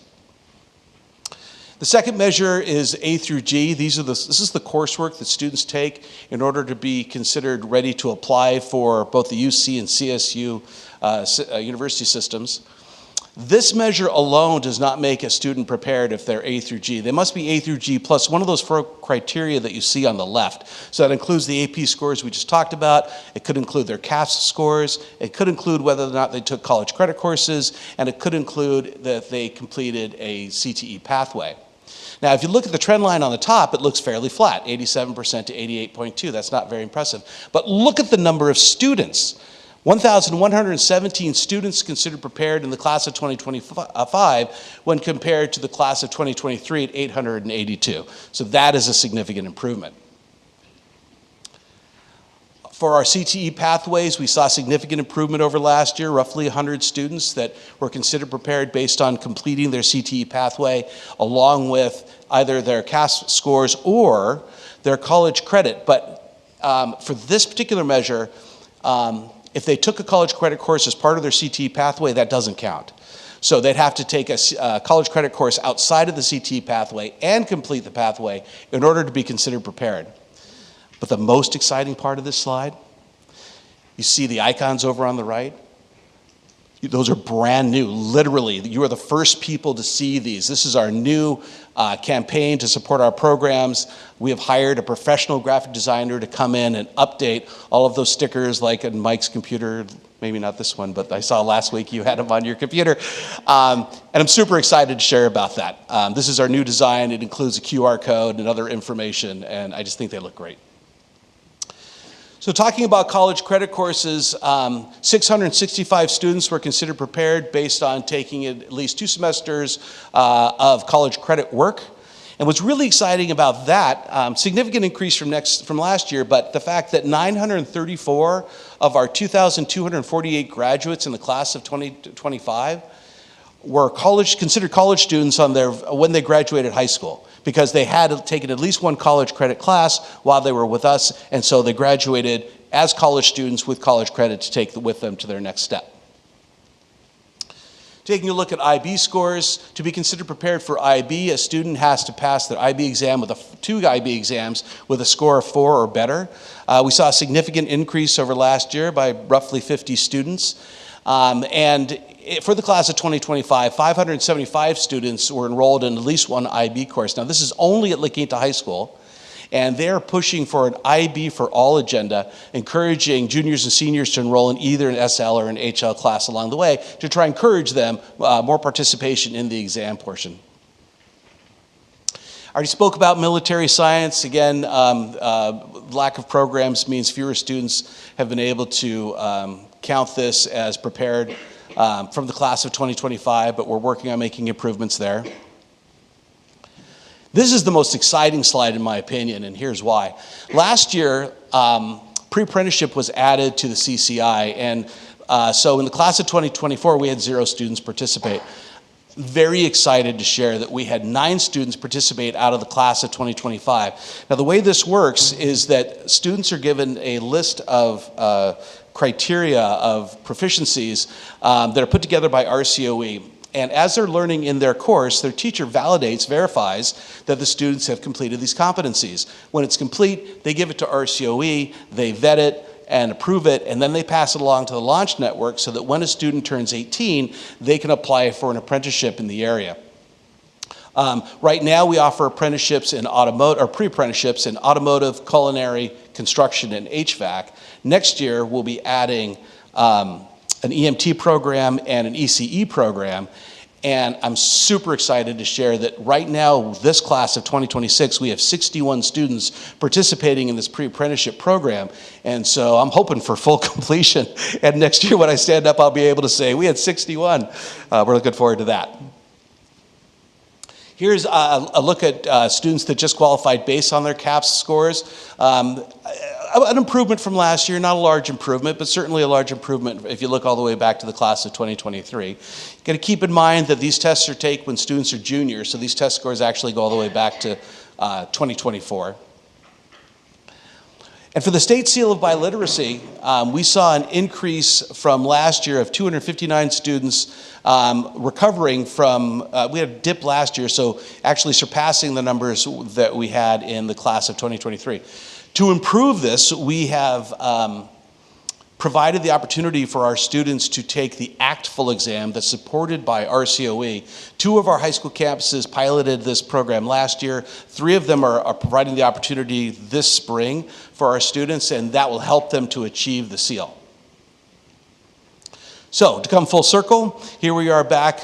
The second measure is A through G. This is the coursework that students take in order to be considered ready to apply for both the UC and CSU university systems. This measure alone does not make a student prepared if they're A through G. They must be A through G plus one of those 4 criteria that you see on the left. So that includes the AP scores we just talked about. It could include their CAFS scores. It could include whether or not they took college credit courses. And it could include that they completed a CTE pathway. Now, if you look at the trend line on the top, it looks fairly flat, 87% to 88.2. That's not very impressive. But look at the number of students. 1,117 students considered prepared in the class of 2025 when compared to the class of 2023 at 882. So that is a significant improvement. For our CTE pathways, we saw significant improvement over last year, roughly 100 students that were considered prepared based on completing their CTE pathway, along with either their CAS scores or their college credit. But for this particular measure, if they took a college credit course as part of their CTE pathway, that doesn't count. So they'd have to take a college credit course outside of the CTE pathway and complete the pathway in order to be considered prepared. But the most exciting part of this slide, you see the icons over on the right? Those are brand new. Literally, you are the first people to see these. This is our new campaign to support our programs. We have hired a professional graphic designer to come in and update all of those stickers, like in Mike's computer. Maybe not this one, but I saw last week you had them on your computer. And I'm super excited to share about that. This is our new design. It includes a QR code and other information, and I just think they look great. So talking about college credit courses, 665 students were considered prepared based on taking at least 2 semesters of college credit work. And what's really exciting about that, significant increase from last year, but the fact that 934 of our 2,248 graduates in the class of 2025 were considered college students when they graduated high school, because they had taken at least one college credit class while they were with us, and so they graduated as college students with college credit to take with them to their next step. Taking a look at IB scores, to be considered prepared for IB, a student has to pass their IB exam with 2 IB exams with a score of 4 or better. We saw a significant increase over last year by roughly 50 students. And for the class of 2025, 575 students were enrolled in at least one IB course. Now, this is only at La Quinta High School, and they're pushing for an IB for all agenda, encouraging juniors and seniors to enroll in either an SL or an HL class along the way to try and encourage them more participation in the exam portion. I already spoke about military science. Again, lack of programs means fewer students have been able to count this as prepared from the class of 2025, but we're working on making improvements there. This is the most exciting slide in my opinion, and here's why. Last year, pre-apprenticeship was added to the CCI, and so in the class of 2024, we had 0 students participate. Very excited to share that we had 9 students participate out of the class of 2025. Now, the way this works is that students are given a list of criteria of proficiencies that are put together by RCOE. And as they're learning in their course, their teacher verifies that the students have completed these competencies. When it's complete, they give it to RCOE, they vet it and approve it, and then they pass it along to the launch network so that when a student turns 18, they can apply for an apprenticeship in the area. Right now, we offer apprenticeships in pre-apprenticeships in automotive, culinary, construction, and HVAC. Next year, we'll be adding an EMT program and an ECE program. And I'm super excited to share that right now, this class of 2026, we have 61 students participating in this pre-apprenticeship program. And so I'm hoping for full completion. And next year when I stand up, I'll be able to say, we had 61. We're looking forward to that. Here's a look at students that just qualified based on their CAPS scores. An improvement from last year, not a large improvement, but certainly a large improvement if you look all the way back to the class of 2023. You've got to keep in mind that these tests are taken when students are juniors, so these test scores actually go all the way back to 2024. And for the state seal of biliteracy, we saw an increase from last year of 259 students recovering from, we had a dip last year, so actually surpassing the numbers that we had in the class of 2023. To improve this, we have provided the opportunity for our students to take the ACTFL exam that's supported by RCOE. 2 of our high school campuses piloted this program last year. 3 of them are providing the opportunity this spring for our students, and that will help them to achieve the seal. So, to come full circle, here we are back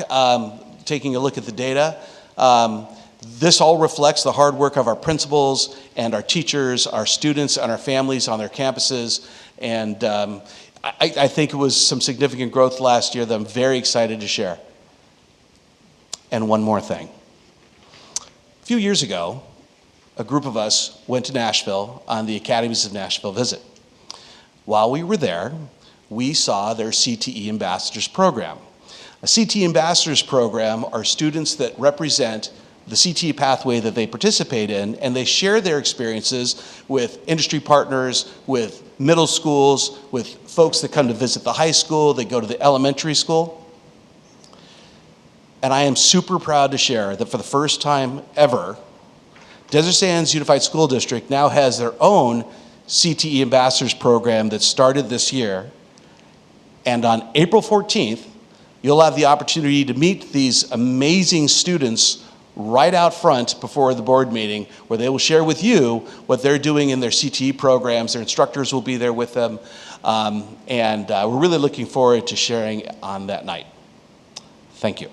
taking a look at the data. This all reflects the hard work of our principals and our teachers, our students, and our families on their campuses. And I think it was some significant growth last year that I'm very excited to share. And one more thing. A few years ago, a group of us went to Nashville on the Academies of Nashville visit. While we were there, we saw their CTE Ambassadors program. A CTE Ambassadors program are students that represent the CTE pathway that they participate in, and they share their experiences with industry partners, with middle schools, with folks that come to visit the high school, they go to the elementary school. And I am super proud to share that for the first time ever, Desert Sands Unified School District now has their own CTE Ambassadors program that started this year. And on April 14th, you'll have the opportunity to meet these amazing students right out front before the board meeting, where they will share with you what they're doing in their CTE programs. Their instructors will be there with them. And we're really looking forward to sharing on that night. Thank you.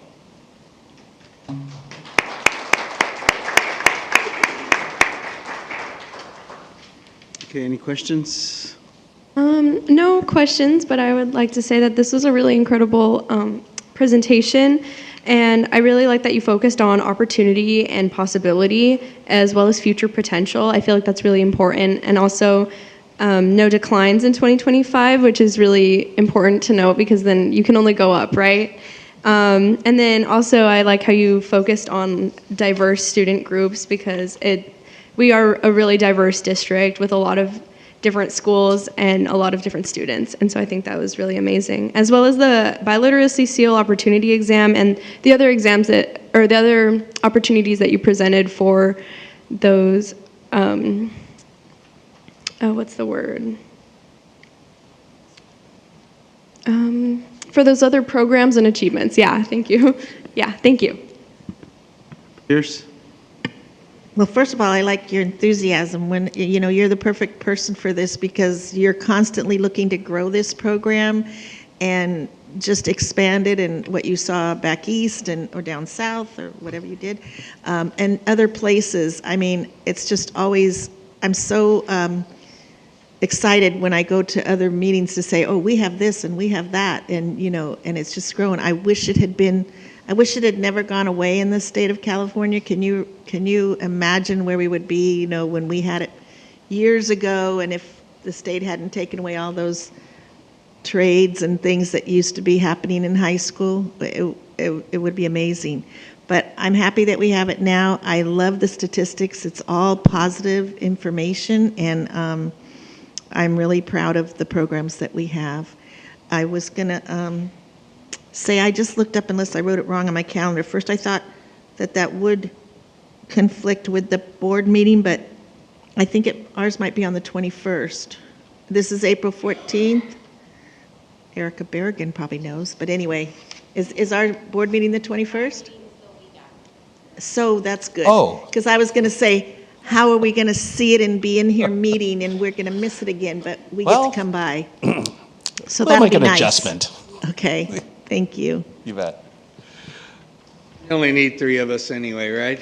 Okay, any questions? No questions, but I would like to say that this was a really incredible presentation, and I really like that you focused on opportunity and possibility as well as future potential. I feel like that's really important, and also no declines in 2025, which is really important to note because then you can only go up, right? And then also I like how you focused on diverse student groups because we are a really diverse district with a lot of different schools and a lot of different students. And so I think that was really amazing. As well as the biliteracy seal opportunity exam and the other exams the other opportunities that you presented for those, what's the word? For those other programs and achievements. Yeah, thank you. Yeah, thank you. Pierce? Well, first of all, I like your enthusiasm when, you're the perfect person for this because you're constantly looking to grow this program and just expand it and what you saw back east or down south or whatever you did, and other places. I mean, it's just always, I'm so excited when I go to other meetings to say, oh, we have this and we have that, and and it's just growing. I wish it had never gone away in the state of California. Can you imagine where we would be, when we had it years ago, and if the state hadn't taken away all those trades and things that used to be happening in high school? It would be amazing. But I'm happy that we have it now. I love the statistics. It's all positive information, and I'm really proud of the programs that we have. I was going to say I just looked up, unless I wrote it wrong on my calendar. First I thought that would conflict with the board meeting, but I think ours might be on the 21st. This is April 14th. Erica Berrigan probably knows, but anyway, is our board meeting the 21st? So that's good. Oh. Because I was going to say, how are we going to see it and be in here meeting, and we're going to miss it again, but we get to come by. So we'll that'll make be an nice. adjustment. Okay, thank you. You bet. You only need 3 of us anyway, right?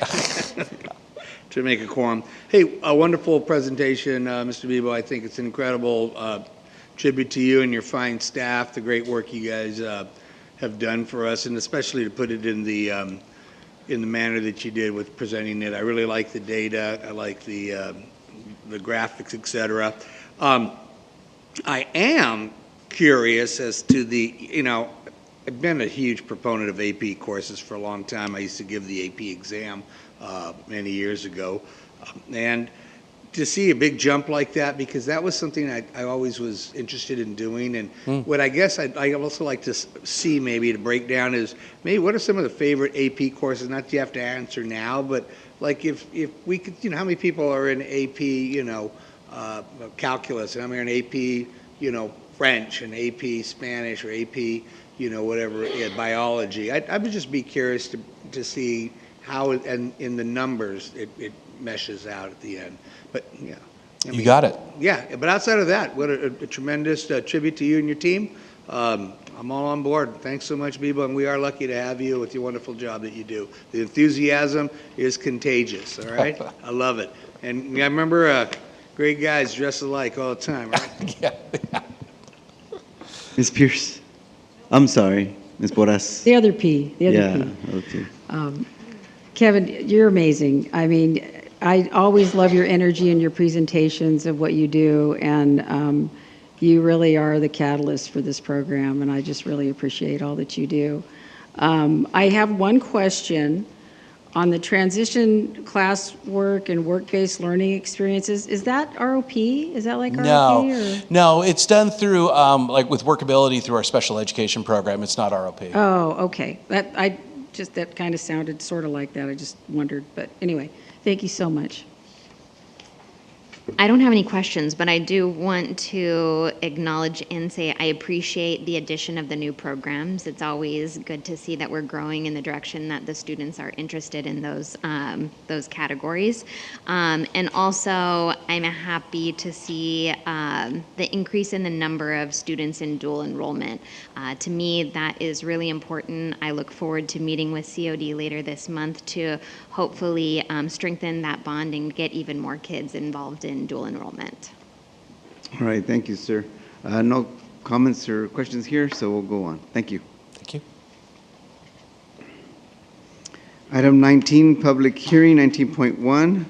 To make a quorum. Hey, a wonderful presentation, Mr. Bebo. I think it's an incredible tribute to you and your fine staff, the great work you guys have done for us, and especially to put it in the manner that you did with presenting it. I really like the data. I like the graphics, et cetera. I am curious as to I've been a huge proponent of AP courses for a long time. I used to give the AP exam many years ago. And to see a big jump like that, because that was something I always was interested in doing. And what I guess I'd also like to see, maybe to break down, is maybe what are some of the favorite AP courses, not that you have to answer now, but like if we could, how many people are in AP, calculus, and how many are in AP, French and AP Spanish or AP, whatever, biology. I would just be curious to see how and in the numbers it meshes out at the end. But yeah. You got it. Yeah, but outside of that, what a tremendous tribute to you and your team. I'm all on board. Thanks so much, Bebo, and we are lucky to have you with your wonderful job that you do. The enthusiasm is contagious, all right? I love it. And I remember great guys dress alike all the time, right? Yeah. Ms. Pierce. I'm sorry, Ms. Boras. The other P, the other Yeah, P. other P. Kevin, you're amazing. I mean, I always love your energy and your presentations of what you do, and you really are the catalyst for this program, and I just really appreciate all that you do. I have one question on the transition classwork and work-based learning experiences. Is that ROP? Is that like ROP? Or? No, it's done through, like with workability through our special education program. It's not ROP. Oh, okay. That kind of sounded sort of like that. I just wondered. But anyway, thank you so much. I don't have any questions, but I do want to acknowledge and say I appreciate the addition of the new programs. It's always good to see that we're growing in the direction that the students are interested in those categories. And also, I'm happy to see the increase in the number of students in dual enrollment. To me, that is really important. I look forward to meeting with COD later this month to hopefully strengthen that bond and get even more kids involved in dual enrollment. All right, thank you, sir. No comments or questions here, so we'll go on. Thank you. Thank you. Item 19, public hearing, 19.1.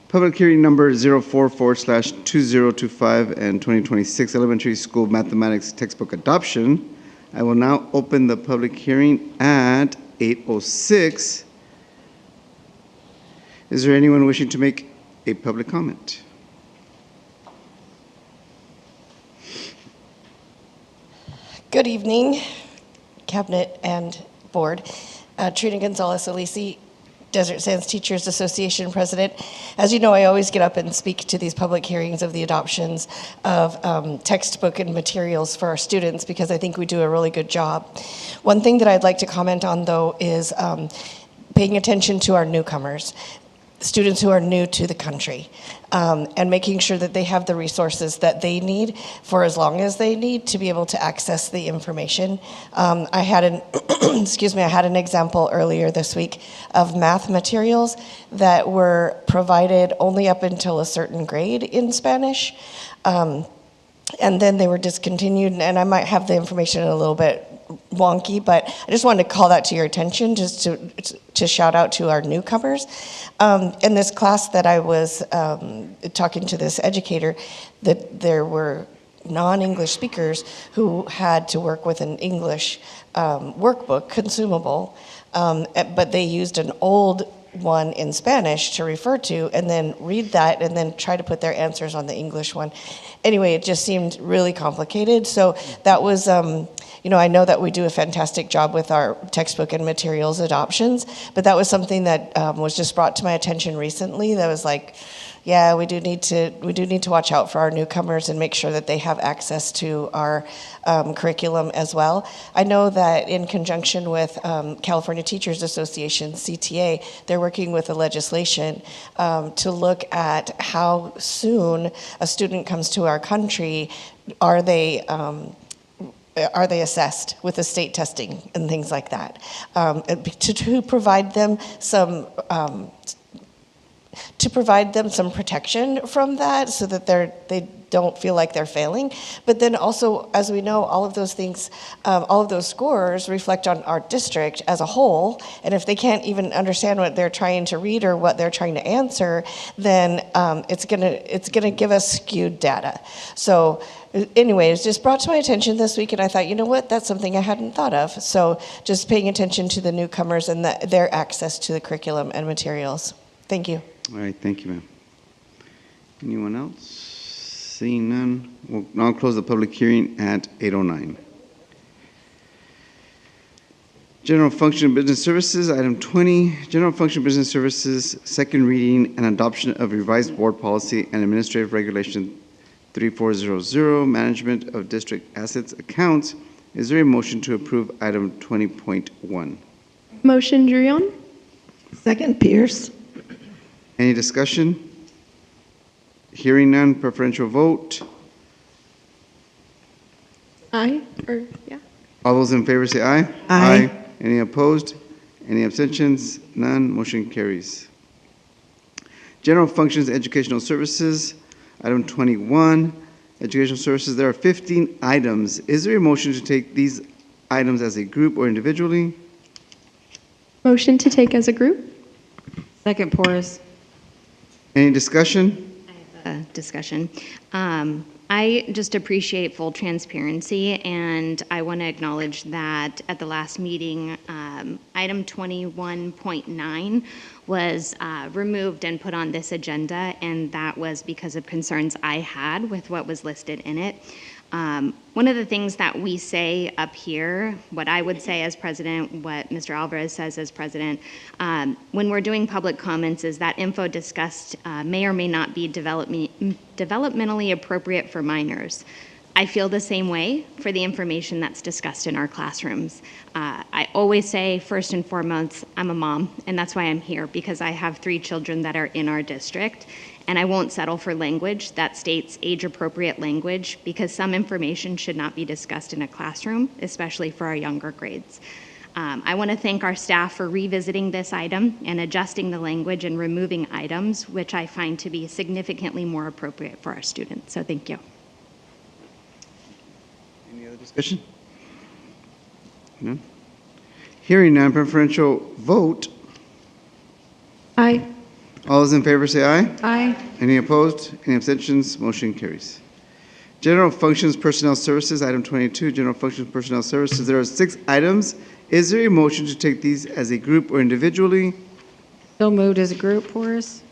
Public hearing number 044/2025 and 2026 elementary school mathematics textbook adoption. I will now open the public hearing at 8:06. Is there anyone wishing to make a public comment? Good evening, Cabinet and Board. Trina Gonzalez-Alisi, Desert Sands Teachers Association President. As you know, I always get up and speak to these public hearings of the adoptions of textbook and materials for our students because I think we do a really good job. One thing that I'd like to comment on, though, is paying attention to our newcomers, students who are new to the country, and making sure that they have the resources that they need for as long as they need to be able to access the information. I had an I had an example earlier this week of math materials that were provided only up until a certain grade in Spanish, and then they were discontinued, and I might have the information a little bit wonky, but I just wanted to call that to your attention, just to shout out to our newcomers. In this class that I was talking to this educator, that there were non-English speakers who had to work with an English workbook, consumable, but they used an old one in Spanish to refer to and then read that and then try to put their answers on the English one. Anyway, it just seemed really complicated. So that was, I know that we do a fantastic job with our textbook and materials adoptions, but that was something that was just brought to my attention recently. That was like, yeah, we do need to watch out for our newcomers and make sure that they have access to our curriculum as well. I know that in conjunction with California Teachers Association, CTA, they're working with a legislation to look at how soon a student comes to our country. Are they assessed with the state testing and things like that, to provide them some protection from that, so that they don't feel like they're failing. But then also, as we know, all of those things, all of those scores reflect on our district as a whole. And if they can't even understand what they're trying to read or what they're trying to answer, then it's gonna give us skewed data. So anyway, it was just brought to my attention this week, and I thought, you know what, that's something I hadn't thought of. So just paying attention to the newcomers and their access to the curriculum and materials. Thank you. All right, thank you, ma'am. Anyone else? Seeing none, we'll now close the public hearing at 8:09. General Function Business Services, item 20, General Function Business Services, second reading and adoption of revised board policy and administrative regulation 3400, management of district assets accounts. Is there a motion to approve item 20.1? Motion, Druyon. Second, Pierce. Any discussion? Hearing none, preferential vote. Aye, or yeah. All those in favor say aye. Aye. Any opposed? Any abstentions? None. Motion carries. General Functions Educational Services, item 21, Educational Services, there are 15 items. Is there a motion to take these items as a group or individually? Motion to take as a group. Second, Porras. Any discussion? Discussion. I just appreciate full transparency, and I want to acknowledge that at the last meeting, item 21.9 was removed and put on this agenda, and that was because of concerns I had with what was listed in it. One of the things that we say up here, what I would say as president, what Mr. Alvarez says as president, when we're doing public comments is that info discussed may or may not be developmentally appropriate for minors. I feel the same way for the information that's discussed in our classrooms. I always say, first and foremost, I'm a mom, and that's why I'm here, because I have 3 children that are in our district, and I won't settle for language that states age-appropriate language, because some information should not be discussed in a classroom, especially for our younger grades. I want to thank our staff for revisiting this item and adjusting the language and removing items, which I find to be significantly more appropriate for our students. So thank you. Any other discussion? No? Hearing none, preferential vote. Aye. All those in favor say aye. Aye. Any opposed? Any abstentions? Motion carries. General Functions Personnel Services, item 22, General Functions Personnel Services. There are 6 items. Is there a motion to take these as a group or individually? So moved as a group, Porras.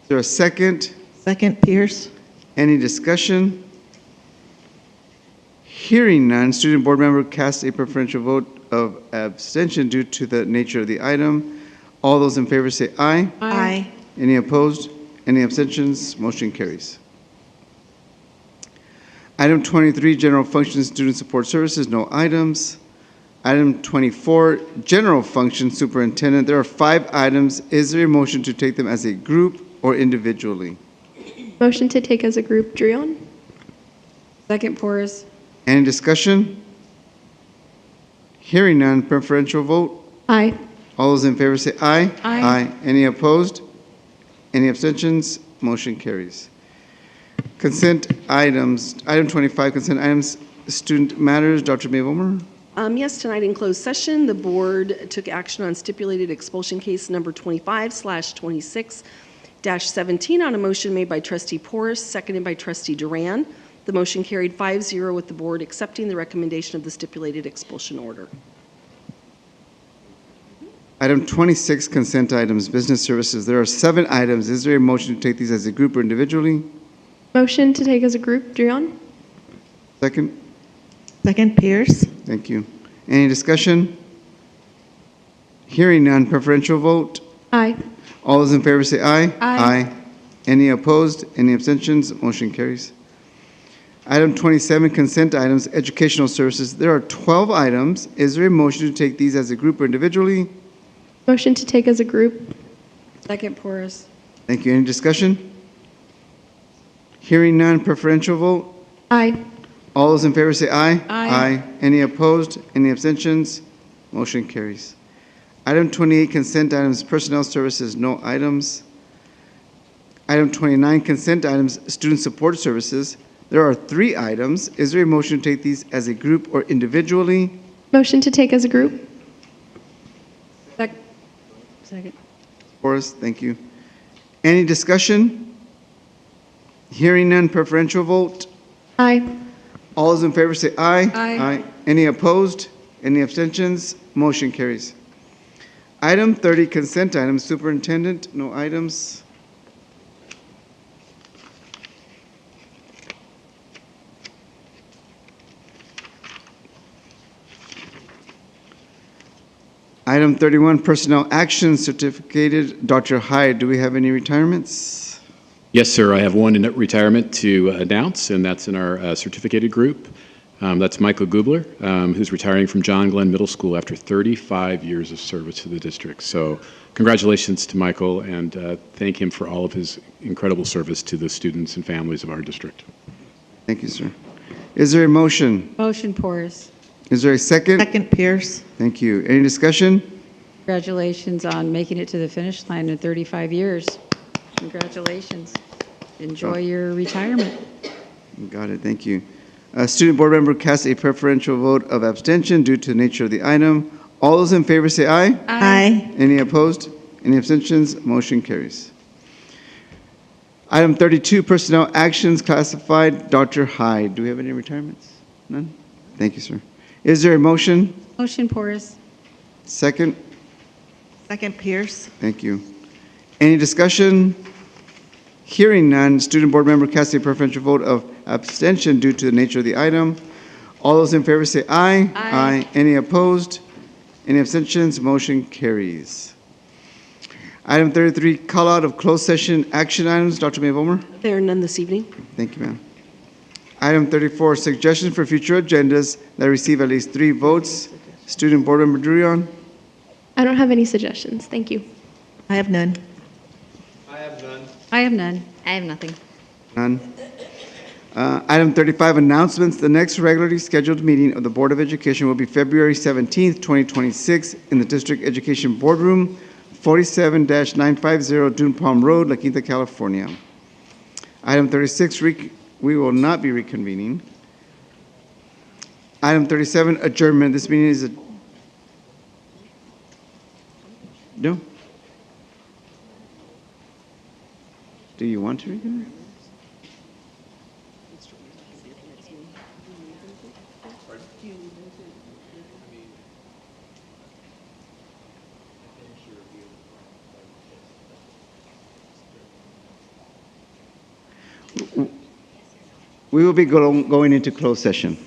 Is there a second? Second, Pierce. Any discussion? Hearing none, student board member casts a preferential vote of abstention due to the nature of the item. All those in favor say aye. Aye. Any opposed? Any abstentions? Motion carries. Item 23, General Functions Student Support Services, no items. Item 24, General Functions Superintendent. There are 5 items. Is there a motion to take them as a group or individually? Motion to take as a group. Drion. Second, Porras. Any discussion? Hearing none, preferential vote. Aye. All those in favor say aye. Aye. Any opposed? Any abstentions? Motion carries. Consent items. Item 25, consent items, student matters. Dr. May-Vollmer. Yes, tonight in closed session, the board took action on stipulated expulsion case number 25/26-17 on a motion made by trustee Porras, seconded by trustee Duran. The motion carried 5-0 with the board accepting the recommendation of the stipulated expulsion order. Item 26, consent items, business services. There are 7 items. Is there a motion to take these as a group or individually? Motion to take as a group. Drion. Second? Second, Pierce. Thank you. Any discussion? Hearing none, preferential vote. Aye. All those in favor say aye. Aye. Any opposed? Any abstentions? Motion carries. Item 27, consent items, educational services. There are 12 items. Is there a motion to take these as a group or individually? Motion to take as a group. Second, Porras. Thank you. Any discussion? Hearing none, preferential vote. Aye. All those in favor say aye. Aye. Any opposed? Any abstentions? Motion carries. Item 28, consent items, personnel services, no items. Item 29, consent items, student support services. There are 3 items. Is there a motion to take these as a group or individually? Motion to take as a group. Second. Horace, thank you. Any discussion? Hearing none, preferential vote. Aye. All those in favor say aye. Aye. Any opposed? Any abstentions? Motion carries. Item 30, consent items, superintendent, no items. Item 31, personnel action certificated. Dr. Hyde, do we have any retirements? Yes, sir. I have one in retirement to announce, and that's in our certificated group. That's Michael Gubler, who's retiring from John Glenn Middle School after 35 years of service to the district. So congratulations to Michael, and thank him for all of his incredible service to the students and families of our district. Thank you, sir. Is there a motion? Motion, Porras. Is there a second? Second, Pierce. Thank you. Any discussion? Congratulations on making it to the finish line in 35 years. Congratulations. Enjoy your retirement. Got it, thank you. Student board member casts a preferential vote of abstention due to the nature of the item. All those in favor say aye. Aye. Any opposed? Any abstentions? Motion carries. Item 32, personnel actions classified. Dr. Hyde, do we have any retirements? None? Thank you, sir. Is there a motion? Motion, Porras. Second? Second, Pierce. Thank you. Any discussion? Hearing none, student board member casts a preferential vote of abstention due to the nature of the item. All those in favor say aye. Aye. Any opposed? Any abstentions? Motion carries. Item 33, call out of closed session action items. Dr. May Vollmer? There are none this evening. Thank you, ma'am. Item 34, suggestions for future agendas that receive at least 3 votes. Student board member Durion? I don't have any suggestions. Thank you. I have none. I have none. I have nothing. None. Item 35, announcements. The next regularly scheduled meeting of the Board of Education will be February 17th, 2026 in the District Education Boardroom, 47-950 Dune Palm Road, La Quinta, California. Item 36, we will not be reconvening. Item 37, adjournment. This meeting is no? Do you want to reconvene? We will be going into closed session.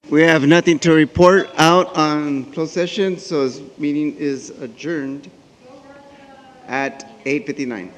We have nothing to report out on closed session, so this meeting is adjourned at 8:59.